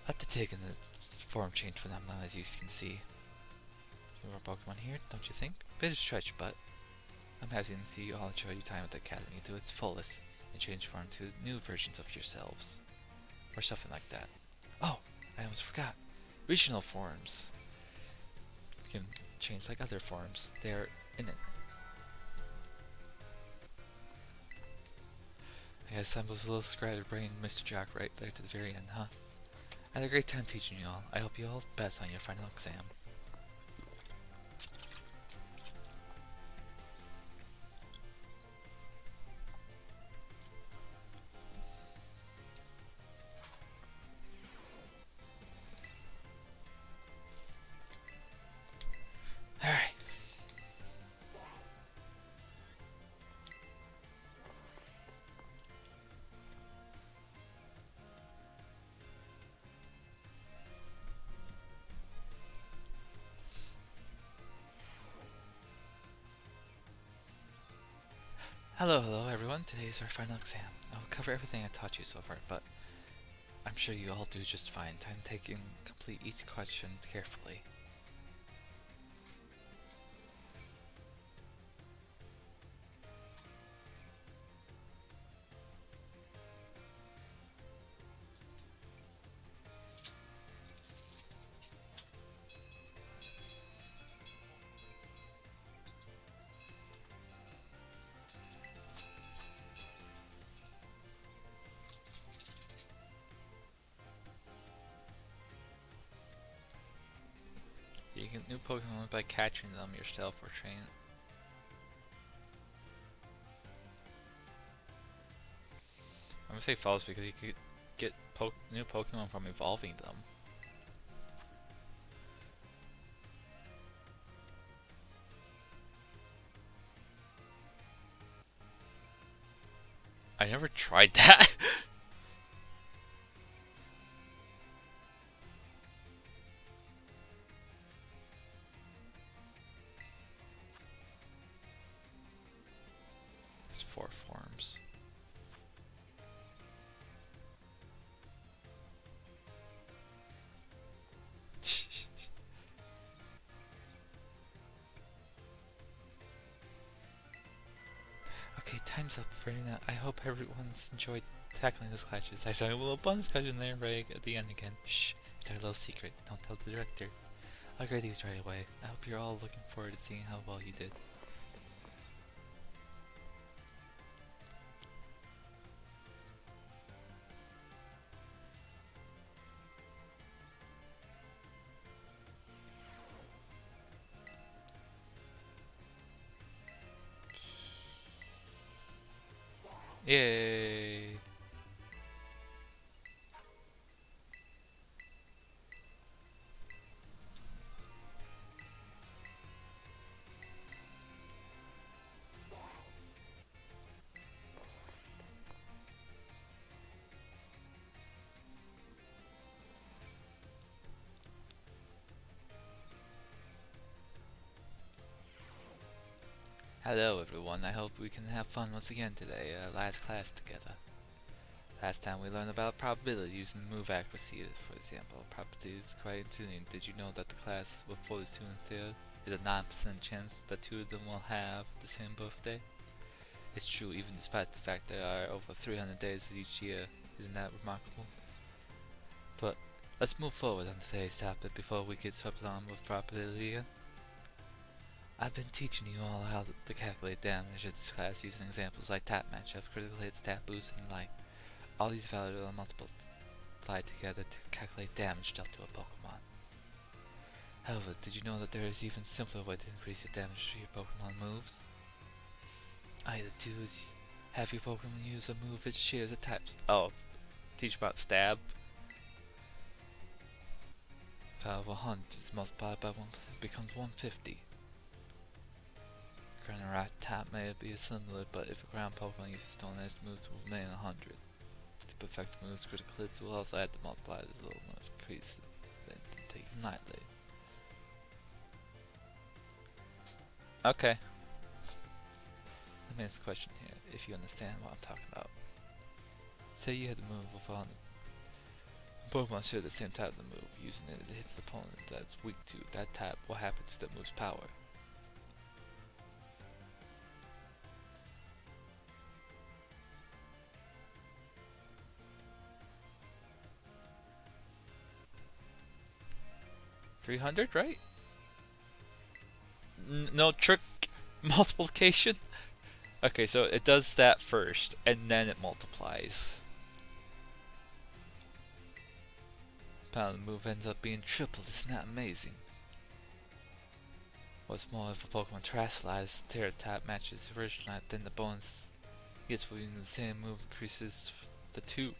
I'll have to take in the form change phenomenon, as you can see. More Pokemon here, don't you think? Bit of stretch, but I'm happy to see you all enjoy your time at the Academy to its fullest and change form to new versions of yourselves. Or something like that. Oh, I almost forgot. Regional forms can change like other forms. They are in it. I guess I was a little scatterbrained Mr. Jack right there to the very end, huh? I had a great time teaching you all. I hope you all best on your final exam. Alright. Hello everyone. Today is our final exam. I'll cover everything I taught you so far, but I'm sure you all do just fine. Time taking complete each question carefully. You get new Pokemon by catching them yourself or training. I'm gonna say false because you could get new Pokemon from evolving them. I never tried that. It's 4 forms. Okay, time's up for now. I hope everyone's enjoyed tackling those clashes. I saw a little bonus question there right at the end again. Shh, it's our little secret. Don't tell the director. I'll grade these right away. I hope you're all looking forward to seeing how well you did. Yay! Hello everyone, I hope we can have fun once again today, last class together. Last time we learned about probability using move accuracy, for example. Probability is quite intriguing. Did you know that the class with 42 instead is a 9% chance that two of them will have the same birthday? It's true even despite the fact there are over 300 days each year. Isn't that remarkable? But let's move forward on today's topic before we get swept on with probability again. I've been teaching you all how to calculate damage in this class using examples like tap matchup, critical hits, tap boost, and like. All these values are multiplied together to calculate damage dealt to a Pokemon. However, did you know that there is even simpler way to increase your damage to your Pokemon moves? All you have to do is have your Pokemon use a move which shares a type. Oh, teach about stab. Power of 100 is multiplied by 1% becomes 150. Ground and Rock type may be similar, but if a ground Pokemon uses Stone Edge moves will remain 100. To perfect moves, critical hits will also add to multiply the little increase then take lightly. Okay. Let me ask a question here, if you understand what I'm talking about. Say you had to move with a Pokemon share the same type of the move. Using it, it hits the opponent that's weak to that type. What happens to that move's power? $300, right? No trick multiplication? Okay, so it does that first, and then it multiplies. Power of the move ends up being tripled. Isn't that amazing? What's more, if a Pokemon Terrestrialized Terra type matches the original type, then the bonus gets for using the same move increases the 2.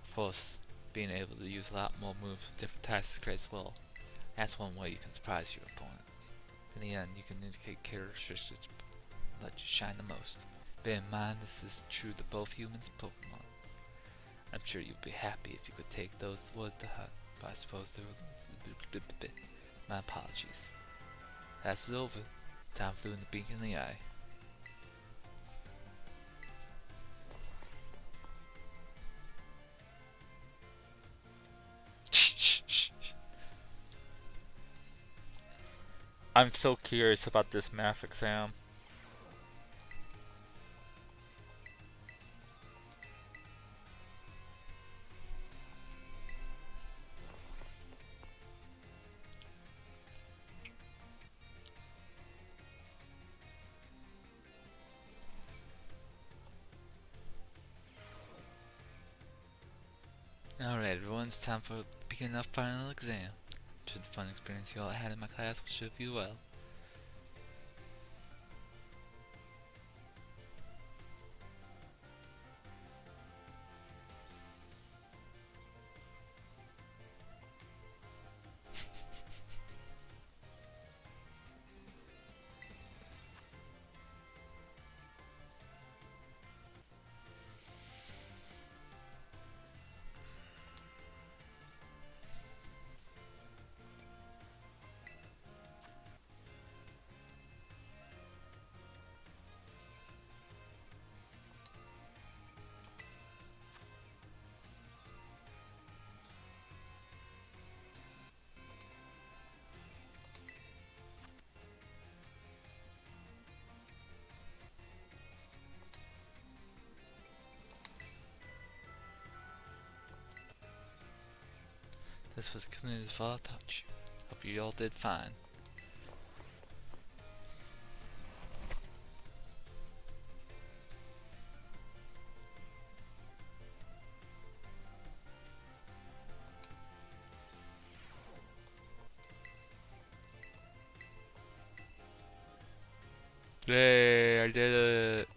Of course, being able to use a lot more moves with different types is great as well. That's one way you can surprise your opponent. In the end, you can indicate characteristics that let you shine the most. Bear in mind this is true to both humans and Pokemon. I'm sure you'd be happy if you could take those words to heart, but I suppose they were... My apologies. That's over. Time flew in the beak in the eye. I'm so curious about this math exam. Alright, everyone, it's time for the beginning of final exam. I'm sure the fun experience you all had in my class will serve you well. This was a community's fall touch. Hope you all did fine. Yay, I did it!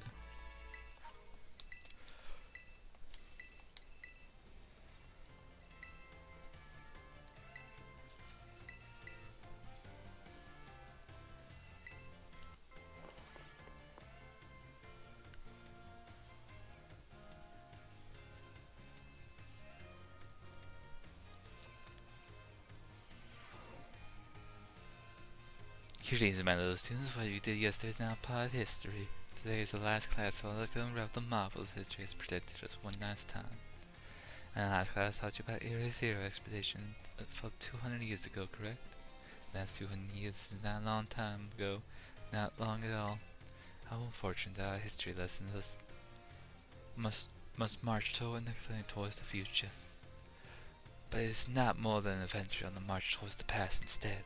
Greetings, my little students. What you did yesterday is now part of history. Today is the last class, so I'd like to unravel the marvels history has presented us one last time. In the last class, I taught you about Area Zero expedition from 200 years ago, correct? That's 200 years is not a long time ago, not long at all. How unfortunate that our history lessons us must march toward towards the future. But it's not more than an adventure on the march towards the past instead.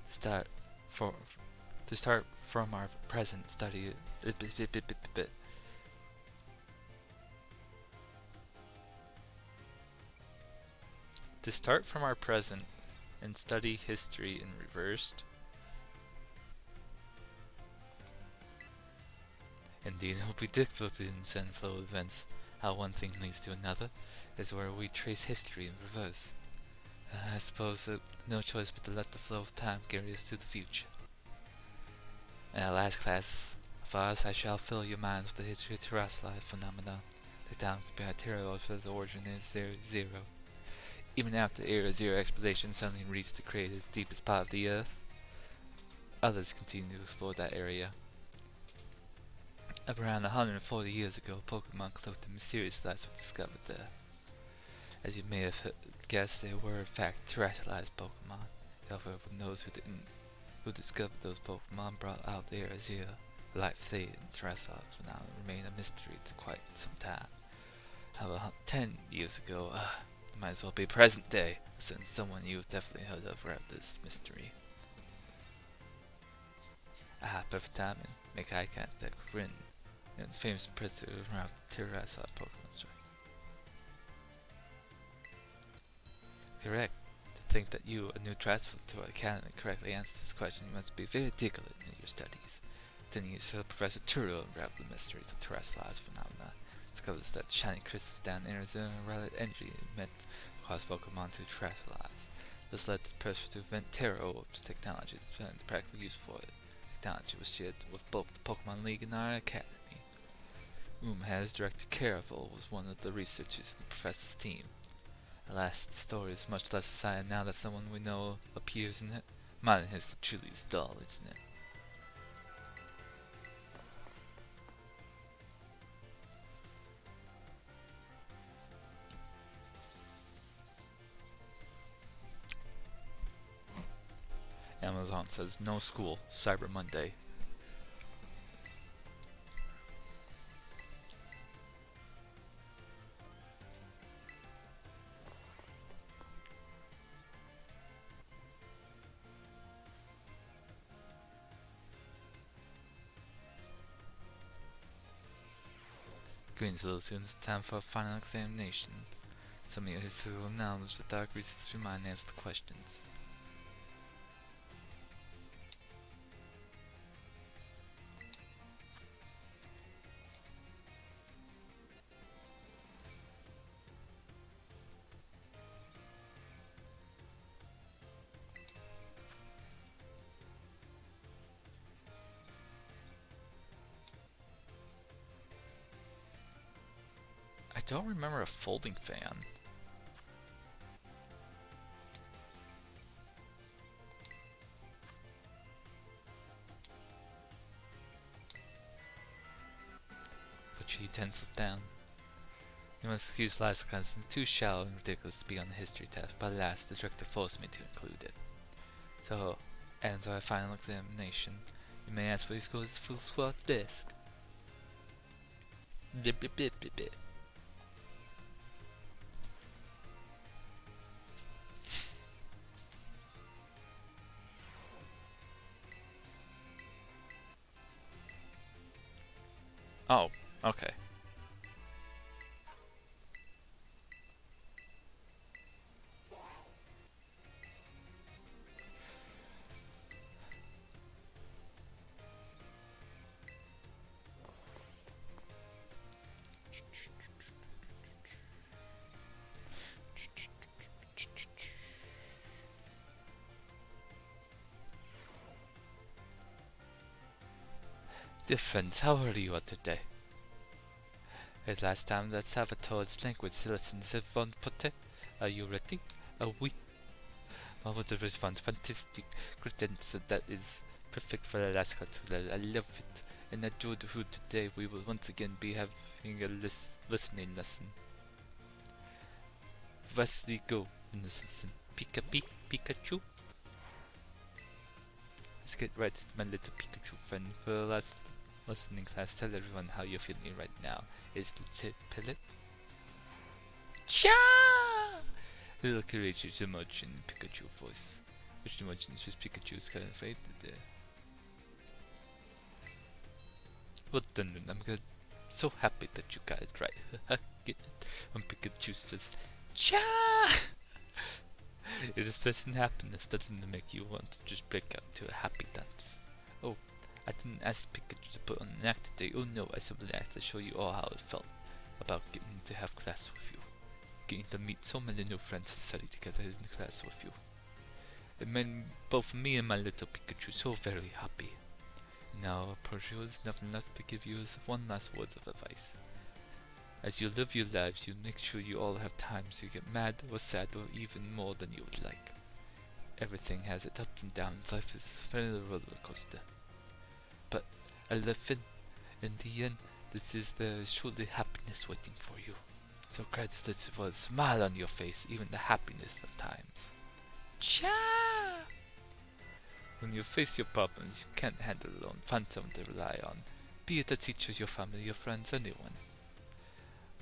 To start for to start from our present study to start from our present and study history in reversed. Indeed, it will be difficult to discern flow of events. How one thing leads to another is where we trace history in reverse. I suppose no choice but to let the flow of time carry us to the future. In our last class of ours, I shall fill your minds with the history of terrestrial phenomena. The time behind Terra's origin is zero. Even after the Area Zero expedition suddenly reached the crater's deepest part of the Earth, others continue to explore that area. Up around 140 years ago, Pokémon cloaked in mysterious lights were discovered there. As you may have guessed, they were in fact terrestrialized Pokémon. However, those who discovered those Pokémon brought out the Area Zero. The light faded and terrestrials will now remain a mystery to quite some time. However, 10 years ago, it might as well be present day, since someone you've definitely heard of wrapped this mystery. Perfect timing. Make eye contact with Rin, and famous predator around terrestrial Pokemon strike. Correct. To think that you, a new transfer to our academy, correctly answered this question, you must be very diligent in your studies. 10 years ago, Professor Turo unraveled the mysteries of terrestrialized phenomena. Discovers that shiny crystals down in Arizona rallied energy meant to cause Pokemon to terrestrialize. This led the pressure to invent Terra Orbs technology to find the practical use for it. Technology was shared with both the Pokemon League and our academy. Rumor has Director Caravel was one of the researchers in the professor's team. Alas, the story is much less exciting now that someone we know appears in it. Modern history truly is dull, isn't it? I'm goes on, says no school, Cyber Monday. Greetings, little students. Time for a final examination. Some of your historical knowledge without reasons to remind answer the questions. I don't remember a folding fan. Put your utensils down. You must excuse last constant, too shallow and ridiculous to be on the history test, but alas, the director forced me to include it. So, ends our final examination. You may ask for your scores full squat disc. Dip, dip, dip, dip, dip. Oh, okay. Dear friends, how are you all today? As last time, let's have a towards language lessons. Everyone put it. Are you ready? Are we? What was the response? Fantastic. Credence, that is perfect for the last tutorial. I love it. And I do who today we will once again be having a listening lesson. Firstly, go in this lesson. Pikachu. Let's get right to my little Pikachu friend. For the last listening class, tell everyone how you're feeling right now. Is it Pillet? Cha! Little courageous emotion in Pikachu voice. Which emotions was Pikachu's kind of faded there? Well done, I'm so happy that you got it right. Get it? When Pikachu says, Cha! It is present happiness doesn't make you want to just break out to a happy dance. Oh, I didn't ask Pikachu to put on an act today. Oh no, I simply asked to show you all how it felt about getting to have class with you. Getting to meet so many new friends and study together in class with you. It made both me and my little Pikachu so very happy. Now, Persia is nothing left to give you as one last word of advice. As you live your lives, you make sure you all have times you get mad or sad or even more than you would like. Everything has its ups and downs. Life is a very roller coaster. But I live in the end, there is surely happiness waiting for you. So consider it for a smile on your face, even the happiness of times. Cha! When you face your problems you can't handle alone, find someone to rely on. Be it a teacher, your family, your friends, anyone.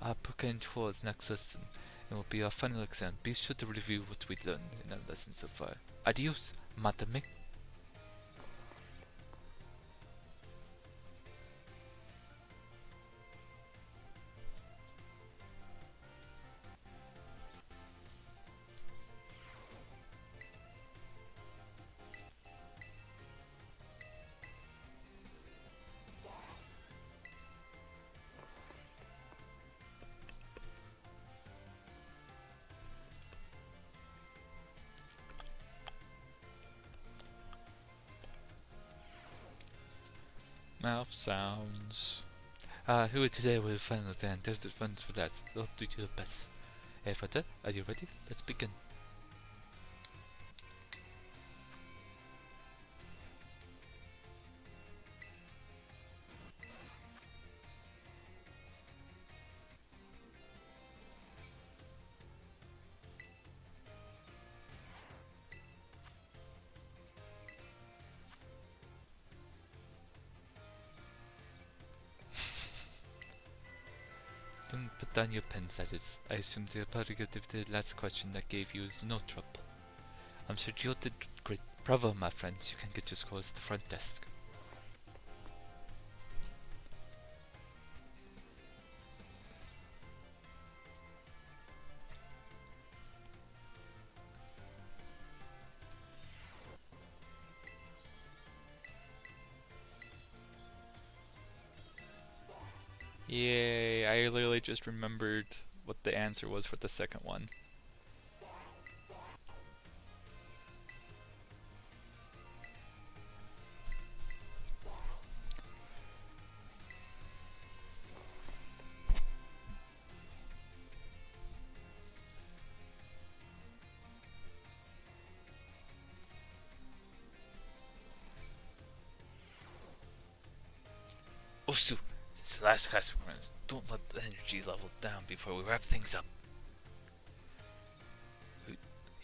Our Pokémon towards next lesson, and will be our final exam. Be sure to review what we learned in our lesson so far. Adios, Matame. Mouth sounds. Who today will final exam? There's the fun for that. I'll do your best. Hey, Fata, are you ready? Let's begin. Don't put down your pens, that is. I assume the predicate of the last question that gave you is no trouble. I'm sure you did great. Bravo, my friends. You can get your scores at the front desk. Yay, I literally just remembered what the answer was for the second one. Oh, Sue, this is the last class we're in. Don't let the energy level down before we wrap things up.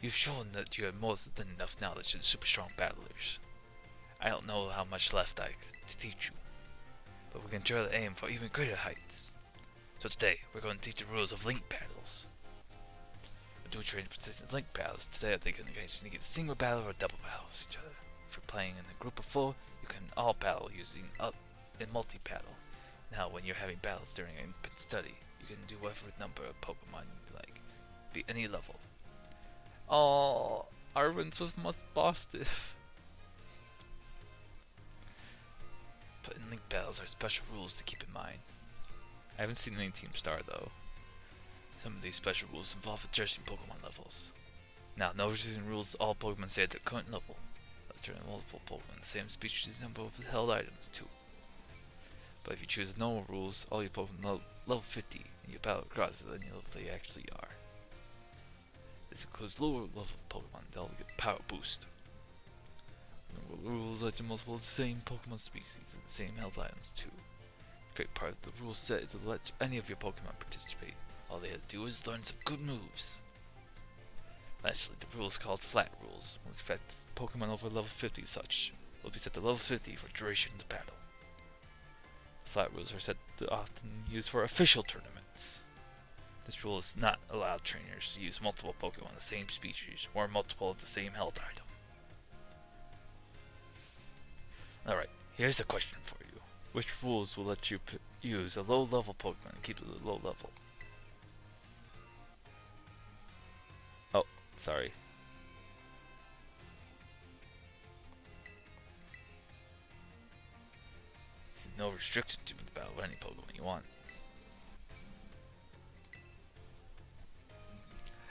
You've shown that you have more than enough knowledge of super strong battlers. I don't know how much left I can teach you, but we can try to aim for even greater heights. So today, we're going to teach the rules of link battles. We do train precision link battles. Today, they can occasionally get a single battle or double battle with each other. If you're playing in a group of 4, you can all battle using in multi-battle. Now, when you're having battles during an infant study, you can do whatever number of Pokemon you like. Be any level. Oh, Arwen's was most bossive. But in link battles are special rules to keep in mind. I haven't seen any Team Star though. Some of these special rules involve adjusting Pokemon levels. Now, noticing rules all Pokemon stay at their current level. Turn multiple Pokemon the same species number of held items too. But if you choose normal rules, all your Pokemon level 50 and you battle across at any level they actually are. This includes lower level Pokemon that will get power boost. Normal rules let you multiple the same Pokemon species and the same held items too. A great part of the rule set is to let any of your Pokemon participate. All they have to do is learn some good moves. Lastly, the rules called flat rules will affect Pokemon over level 50 such will be set to level 50 for duration of the battle. Flat rules are set to often used for official tournaments. This rule does not allow trainers to use multiple Pokemon of the same species or multiple of the same held item. Alright, here's the question for you. Which rules will let you use a low level Pokemon and keep it at a low level? Oh, sorry. There's no restriction to the battle with any Pokemon you want.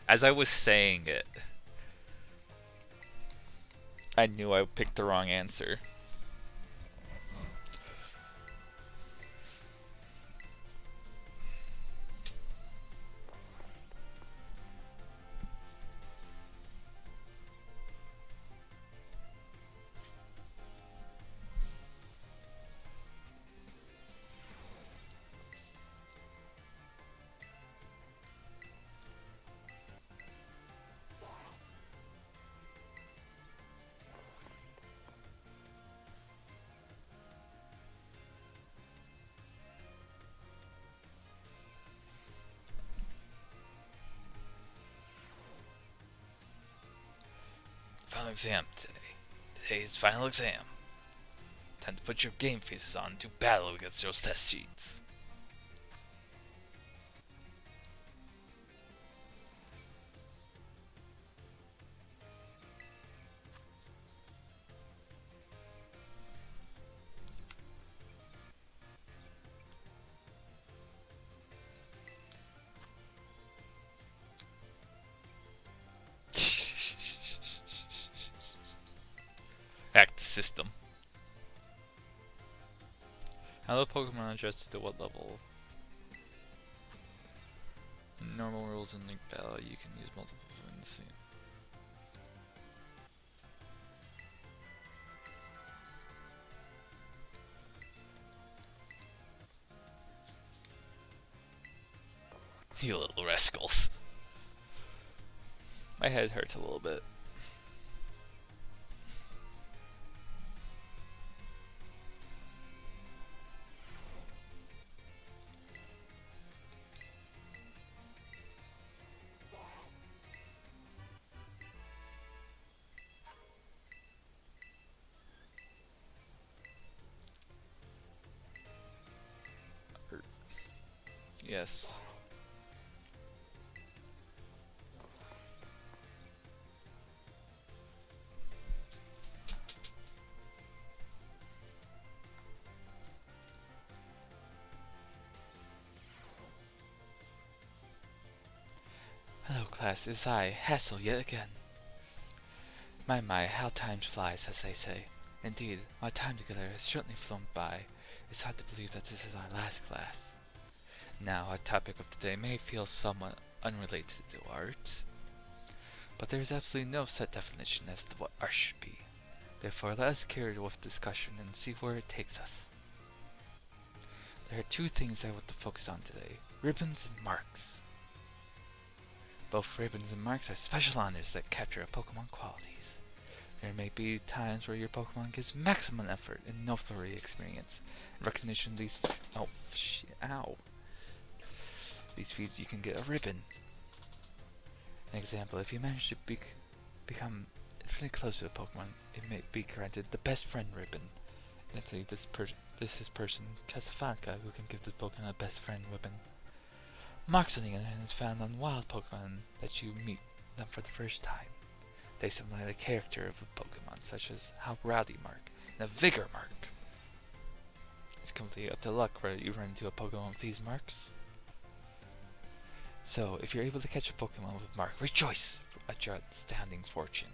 As I was saying it, I knew I picked the wrong answer. Final exam today. Today's final exam. Time to put your game faces on to battle against those test sheets. Hack the system. How the Pokemon adjusted to what level? In normal rules in Link Battle, you can use multiple in the same. You little rascals. My head hurts a little bit. Yes. Hello, class. It's I, Hassel, yet again. My, how time flies, as they say. Indeed, my time together has certainly flown by. It's hard to believe that this is our last class. Now, our topic of today may feel somewhat unrelated to art, but there is absolutely no set definition as to what art should be. Therefore, let us carry it with discussion and see where it takes us. There are two things I want to focus on today: ribbons and marks. Both ribbons and marks are special honors that capture a Pokemon qualities. There may be times where your Pokemon gives maximum effort and noteworthy experience. In recognition of these... Oh, shit, ow. These feats you can get a ribbon. An example, if you manage to become infinitely close to a Pokemon, it may be granted the best friend ribbon. Naturally, this is person Casablanca who can give this Pokemon a best friend ribbon. Marks, on the other hand, is found on wild Pokemon that you meet them for the first time. They symbolize the character of a Pokemon, such as how Rowdy Mark and a Vigor Mark. It's completely up to luck whether you run into a Pokemon with these marks. So, if you're able to catch a Pokemon with Mark, rejoice at your astounding fortune.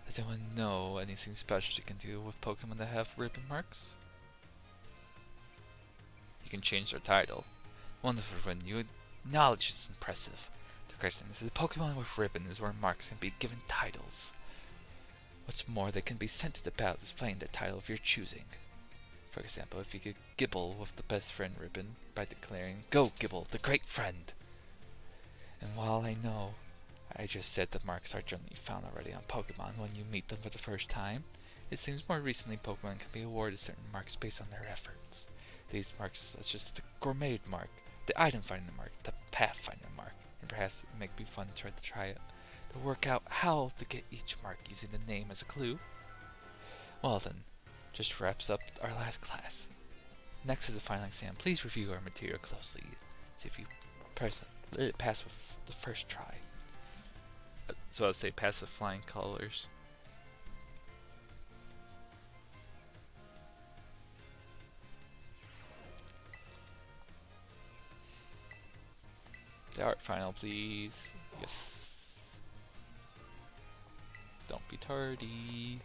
Does anyone know anything special you can do with Pokemon that have ribbon marks? You can change their title. Wonderful when you acknowledge is impressive. The question is, the Pokemon with ribbon is where marks can be given titles. What's more, they can be sent to the battle displaying the title of your choosing. For example, if you get Gibble with the best friend ribbon by declaring, "Go Gibble, the great friend!" And while I know I just said that marks are generally found already on Pokemon when you meet them for the first time, it seems more recently Pokemon can be awarded certain marks based on their efforts. These marks such as the Gourmet mark, the Item Finder mark, the Pathfinder mark, and perhaps it might be fun to try it to work out how to get each mark using the name as a clue. Well then, just wraps up our last class. Next is the final exam. Please review our material closely. See if you pass with the first try. So I'd say pass with flying colors. The art final, please. Yes. Don't be tardy.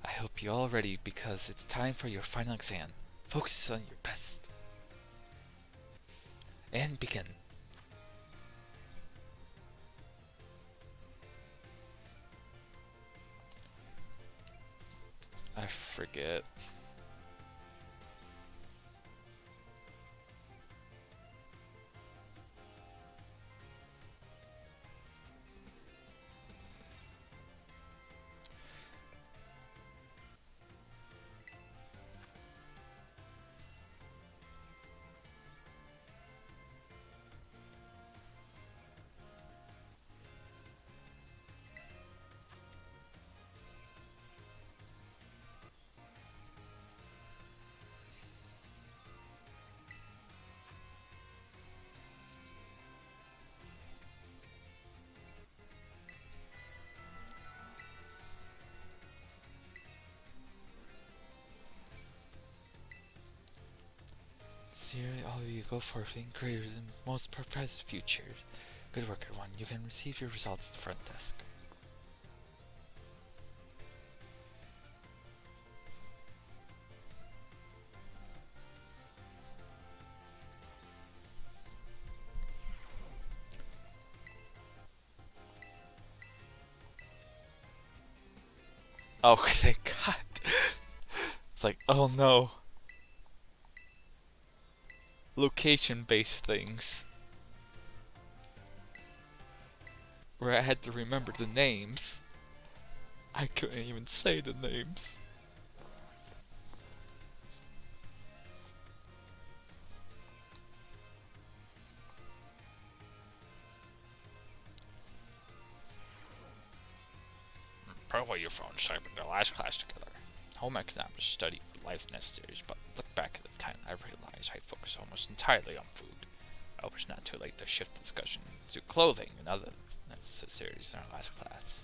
I hope you're all ready because it's time for your final exam. Focus on your best. And begin. I forget. Sincerely, all of you go forth in greater than most purposed future. Good work, everyone. You can receive your results at the front desk. Oh, thank God. It's like, oh no. Location-based things. Where I had to remember the names. I couldn't even say the names. put away your phone, started in our last class together. Home economics study for life necessities, but look back at the time I realized I focused almost entirely on food. I hope it's not too late to shift discussion to clothing and other necessities in our last class.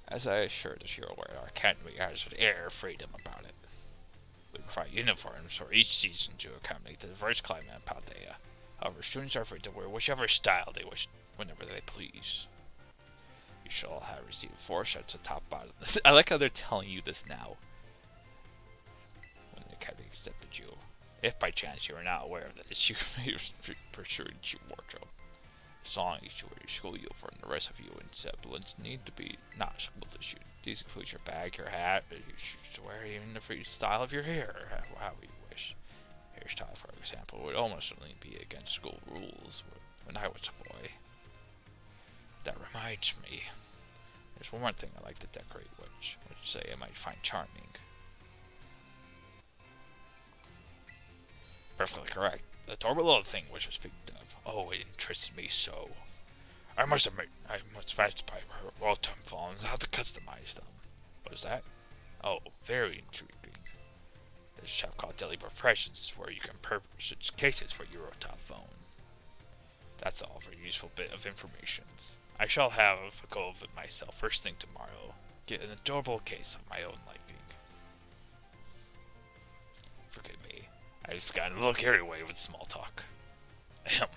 As I assured as you're aware, our academy has an air of freedom about it. We provide uniforms for each season to accommodate the diverse climate in Paldea. However, students are free to wear whichever style they wish whenever they please. You shall have received 4 sets of top bottom. I like how they're telling you this now. When the academy accepted you. If by chance you are not aware of this, you may pursue your wardrobe. As long as you wear your school uniform, the rest of you and siblings need to be not school issued. These include your bag, your hat, your shoes to wear, even the free style of your hair, however you wish. Hairstyle, for example, would almost certainly be against school rules when I was a boy. That reminds me, there's one more thing I like to decorate, which say I might find charming. Perfectly correct. The adorable little thing which I speak of. Oh, it interests me so. I must admit, I am much fascinated by her all-time phones and how to customize them. What is that? Oh, very intriguing. There's a shop called Daily Professions where you can purchase cases for your Eurotop phone. That's all for a useful bit of information. I shall have a go of it myself first thing tomorrow. Get an adorable case of my own liking. Forgive me, I've gotten a little carried away with small talk. Ahem.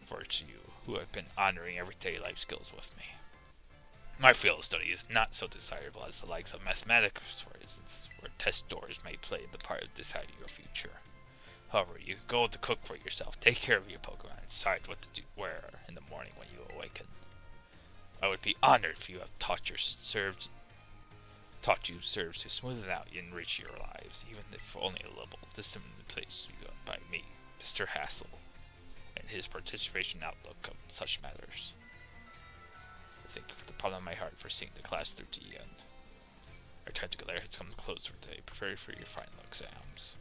For to you, who have been honoring everyday life skills with me. My field of study is not so desirable as the likes of mathematics, for instance, where test scores may play the part of deciding your future. However, you can go to cook for yourself, take care of your Pokemon, and decide what to wear in the morning when you awaken. I would be honored if you have taught you serves to smoothen out and enrich your lives, even if only a little. This is the place you go by me, Mr. Hassel, and his participation outlook of such matters. I thank you from the bottom of my heart for seeing the class through to the end. Our time together has come close for today. Prepare for your final exams.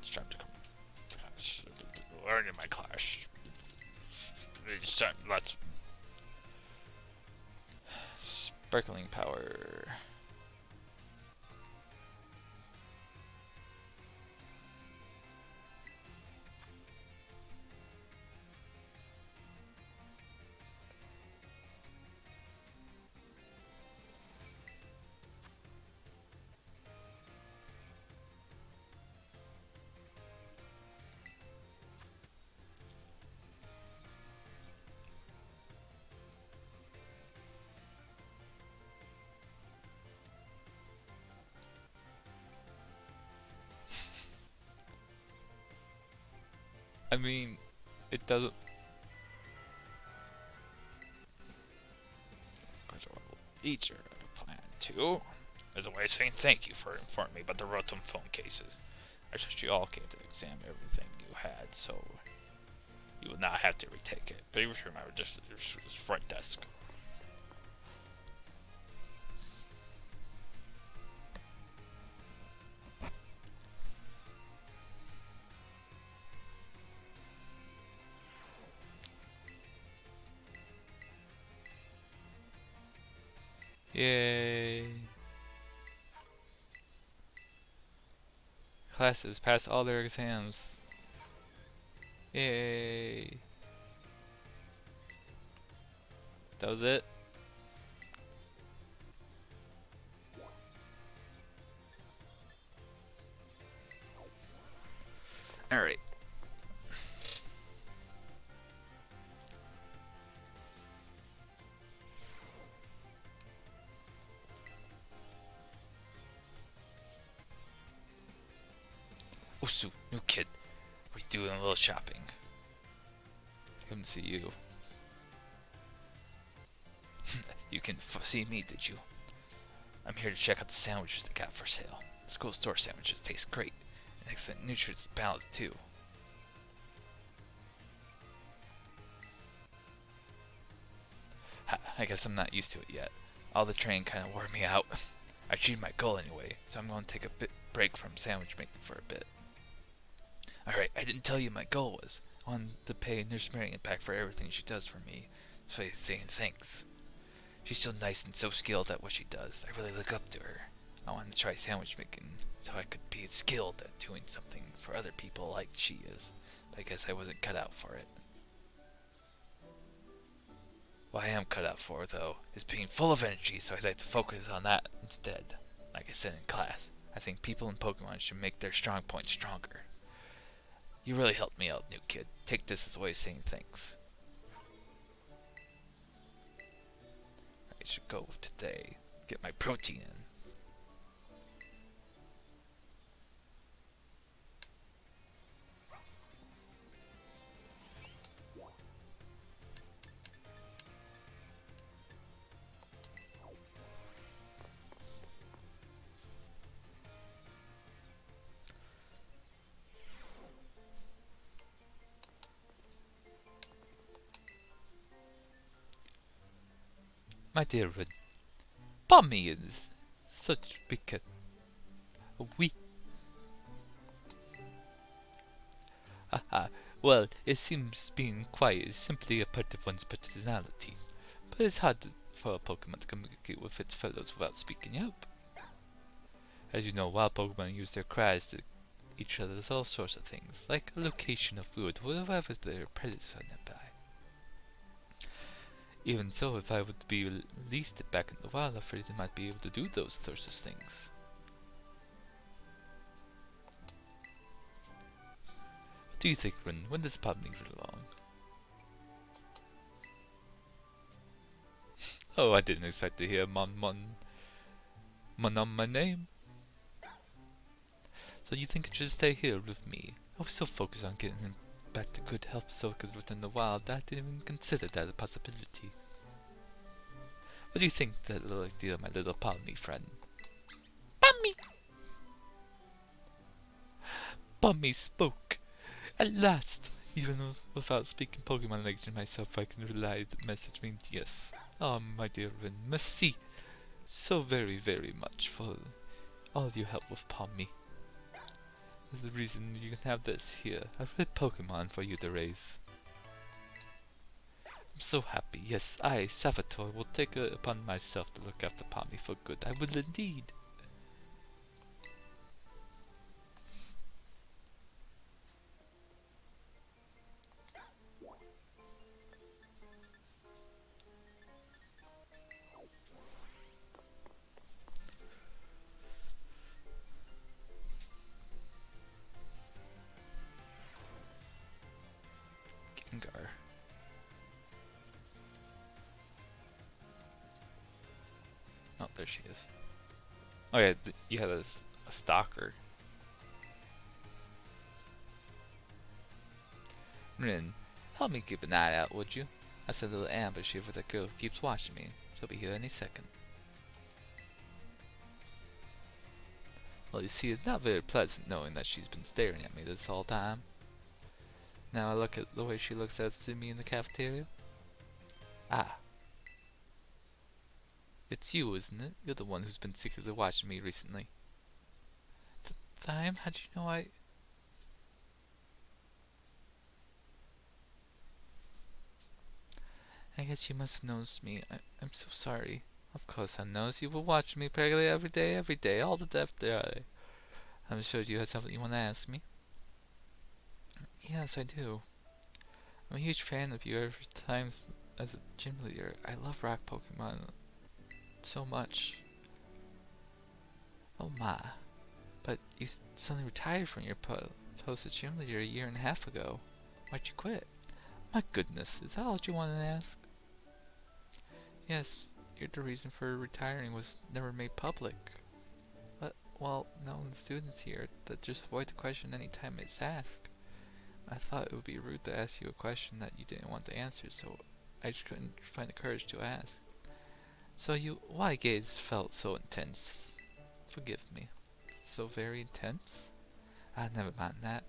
It's time to come. Gosh, learn in my class. It's time. Let's. Sparkling power. I mean, it doesn't. Each are plan 2 as a way of saying thank you for informing me about the Rotom phone cases. I trust you all came to examine everything you had, so you will not have to retake it. But even remember, just this front desk. Yay! Classes pass all their exams. Yay! That was it? Alright. Usu, new kid. We're doing a little shopping. Come to see you. You can see me, did you? I'm here to check out the sandwiches they got for sale. The school store sandwiches taste great, and excellent nutrients balance too. I guess I'm not used to it yet. All the training kind of wore me out. I achieved my goal anyway, so I'm going to take a break from sandwich making for a bit. Alright, I didn't tell you my goal was. I wanted to pay Nurse Marion back for everything she does for me. So I'm saying thanks. She's so nice and so skilled at what she does. I really look up to her. I wanted to try sandwich making so I could be skilled at doing something for other people like she is. But I guess I wasn't cut out for it. What I am cut out for, though, is being full of energy, so I'd like to focus on that instead. Like I said in class, I think people in Pokemon should make their strong points stronger. You really helped me out, new kid. Take this as a way of saying thanks. I should go today. Get my protein in. My dear Red, Pommy is such a weak. Haha. Well, it seems being quiet is simply a part of one's personality. But it's hard for a Pokemon to communicate with its fellows without speaking up. As you know, wild Pokemon use their cries to each other as all sorts of things, like a location of food, wherever their predators are nearby. Even so, if I would be released back in the wild, I'm afraid I might be able to do those sorts of things. What do you think, Rin? When does Pop get along? Oh, I didn't expect to hear Mon on my name. So you think I should stay here with me? I was so focused on getting him back to good health so I could return the wild that I didn't even consider that a possibility. What do you think that little idea, my little Palmy friend? Palmy! Palmy spoke! At last! Even without speaking Pokemon language myself, I can rely the message means yes. Oh, my dear Rin, merci so very, very much for all your help with Palmy. That's the reason you can have this here. A red Pokemon for you to raise. I'm so happy. Yes, I, Salvatore, will take it upon myself to look after Palmy for good. I will indeed. Gengar. Oh, there she is. Oh yeah, you had a stalker. Rin, help me keep an eye out, would you? I set a little ambush here for that girl who keeps watching me. She'll be here any second. Well, you see, it's not very pleasant knowing that she's been staring at me this whole time. Now I look at the way she looks at me in the cafeteria. Ah. It's you, isn't it? You're the one who's been secretly watching me recently. Time? How'd you know I... I guess you must have noticed me. I'm so sorry. Of course I noticed. You were watching me practically every day, all the day. I'm sure you had something you want to ask me. Yes, I do. I'm a huge fan of you every time as a gym leader. I love rock Pokemon so much. Oh my. But you suddenly retired from your post as gym leader a year and a half ago. Why'd you quit? My goodness, is that all you wanted to ask? Yes, the reason for retiring was never made public. But, well, knowing the students here, that just avoid the question any time it's asked. I thought it would be rude to ask you a question that you didn't want to answer, so I just couldn't find the courage to ask. So why gaze felt so intense? Forgive me. So very intense? Ah, never mind that.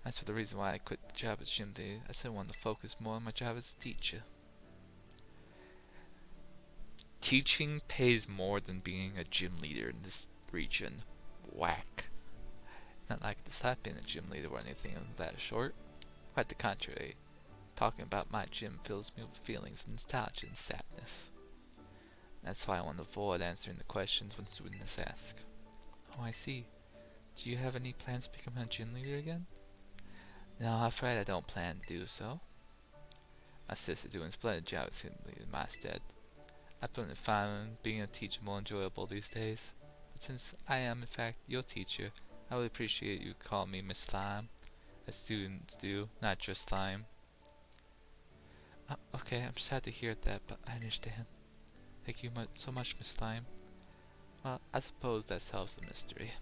As for the reason why I quit the job as gym leader, I said I wanted to focus more on my job as a teacher. Teaching pays more than being a gym leader in this region. Whack. Not like this I've been a gym leader or anything of that sort. Quite the contrary. Talking about my gym fills me with feelings of nostalgia and sadness. That's why I want to avoid answering the questions when students ask. Oh, I see. Do you have any plans to become a gym leader again? No, I'm afraid I don't plan to do so. My sister's doing a splendid job as gym leader in my stead. I plan to find being a teacher more enjoyable these days. But since I am in fact your teacher, I would appreciate you calling me Miss Slime, as students do, not just Slime. Okay, I'm sad to hear that, but I understand. Thank you so much, Miss Slime. Well, I suppose that solves the mystery.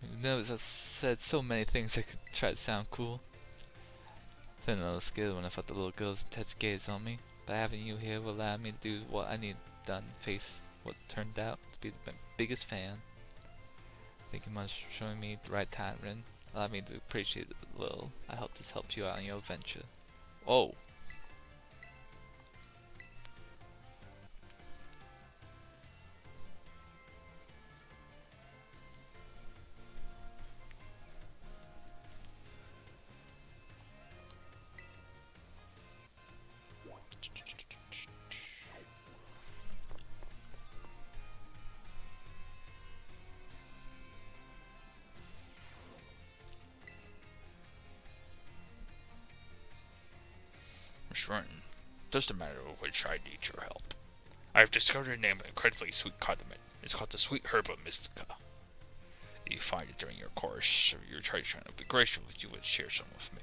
You notice I said so many things that could try to sound cool. Feeling a little scared when I felt the little girl's intense gaze on me, but having you here will allow me to do what I need done and face what turned out to be my biggest fan. Thank you much for showing me the right time, Rin. Allow me to appreciate it a little. I hope this helps you out on your adventure. Oh! Miss Renton, just a matter of which I need your help. I have discovered a name of an incredibly sweet condiment. It's called the sweet herb of Mystica. If you find it during your course of your treasure, it would be gracious if you would share some with me.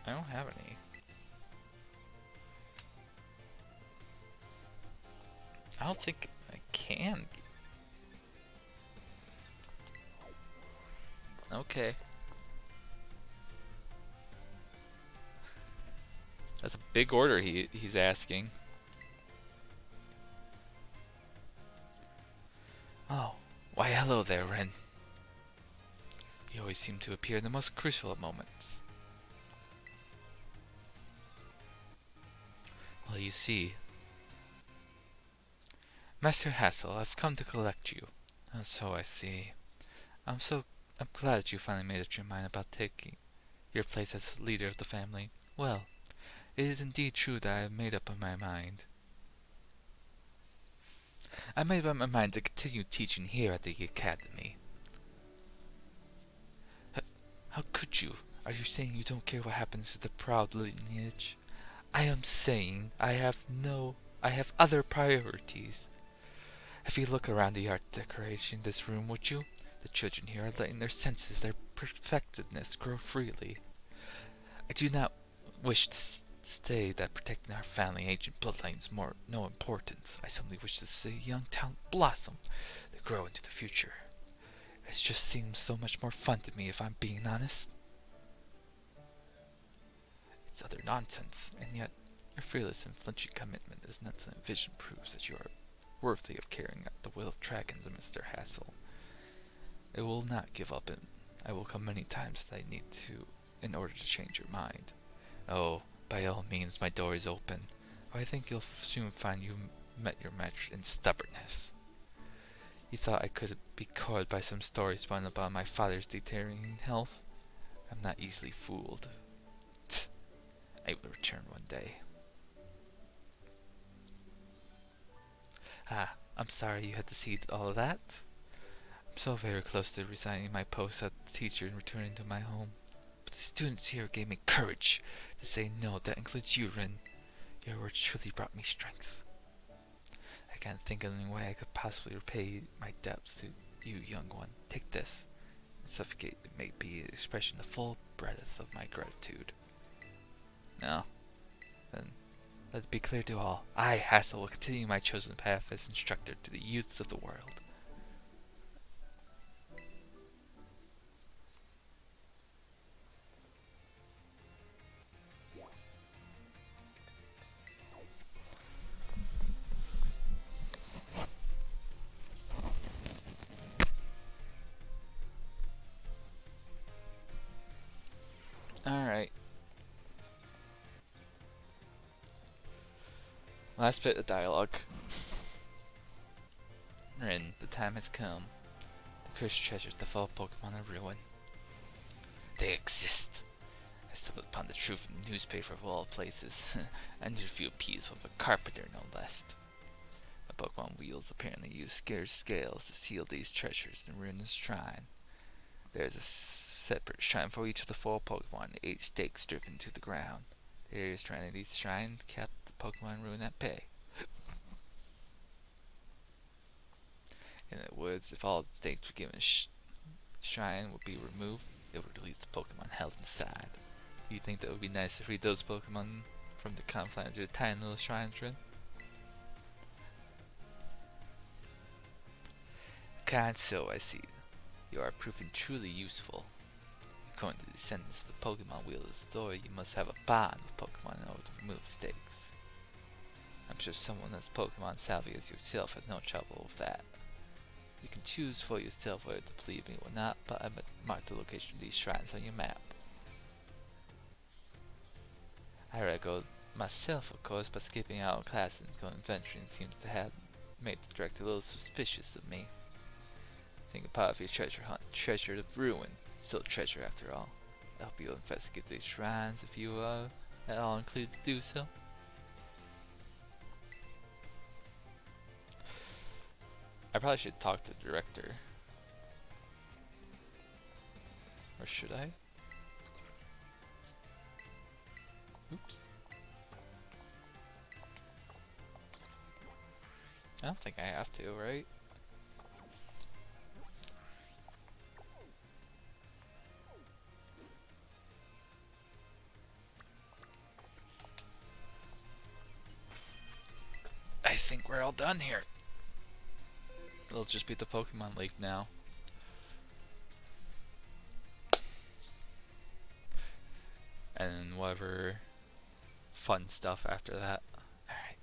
I don't have any. I don't think I can. Okay. That's a big order he's asking. Oh, why hello there, Ren. You always seem to appear in the most crucial of moments. Well, you see, Master Hassel, I've come to collect you. Oh, so I see. I'm glad that you finally made up your mind about taking your place as leader of the family. Well, it is indeed true that I have made up my mind. I made up my mind to continue teaching here at the academy. How could you? Are you saying you don't care what happens to the proud lineage? I am saying I have other priorities. If you look around the art decoration in this room, would you? The children here are letting their senses, their perfectedness grow freely. I do not wish to say that protecting our family ancient bloodline is no importance. I simply wish to see young talent blossom to grow into the future. It just seems so much more fun to me if I'm being honest. It's utter nonsense, and yet your fearless and flinching commitment as an excellent vision proves that you are worthy of carrying out the will of dragons, Mr. Hassel. I will not give up, and I will come many times as I need to in order to change your mind. Oh, by all means, my door is open. I think you'll soon find you met your match in stubbornness. You thought I could be cowed by some stories spun about my father's deteriorating health? I'm not easily fooled. Tch, I will return one day. Ah, I'm sorry you had to see all of that. I'm so very close to resigning my post as teacher and returning to my home. But the students here gave me courage to say no. That includes you, Rin. Your words truly brought me strength. I can't think of any way I could possibly repay my debts to you, young one. Take this. And suffocate it may be an expression the full breadth of my gratitude. No. Then let it be clear to all. I, Hassel, will continue my chosen path as instructor to the youths of the world. Last bit of dialogue. Rin, the time has come. The cursed treasures that fall Pokemon are ruined. They exist. I stumbled upon the truth in the newspaper of all places. I interviewed a piece with a carpenter, no less. The Pokemon wheels apparently use scarce scales to seal these treasures in ruinous shrine. There is a separate shrine for each of the 4 Pokemon, 8 stakes driven to the ground. The area surrounding these shrines kept the Pokemon ruin at bay. In the woods, if all the stakes were given shrine would be removed, it would release the Pokemon held inside. Do you think that would be nice to free those Pokemon from the confines of the tiny little shrines, Rin? Kind so, I see. You are proving truly useful. According to the descendants of the Pokemon Wheel of the Story, you must have a bond with Pokemon in order to remove stakes. I'm sure someone as Pokemon savvy as yourself has no trouble with that. You can choose for yourself whether to believe me or not, but I marked the location of these shrines on your map. I go myself, of course, but skipping out of class and going adventuring seems to have made the director a little suspicious of me. Think of part of your treasure hunt. Treasure of ruin. Still treasure after all. I hope you'll investigate these shrines if you are at all inclined to do so. I probably should talk to the director. Or should I? Oops. I don't think I have to, right? I think we're all done here. It'll just be the Pokemon League now. And whatever fun stuff after that. Alright.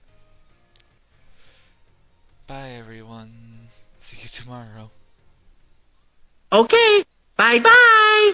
Bye everyone. See you tomorrow. Okay, bye bye.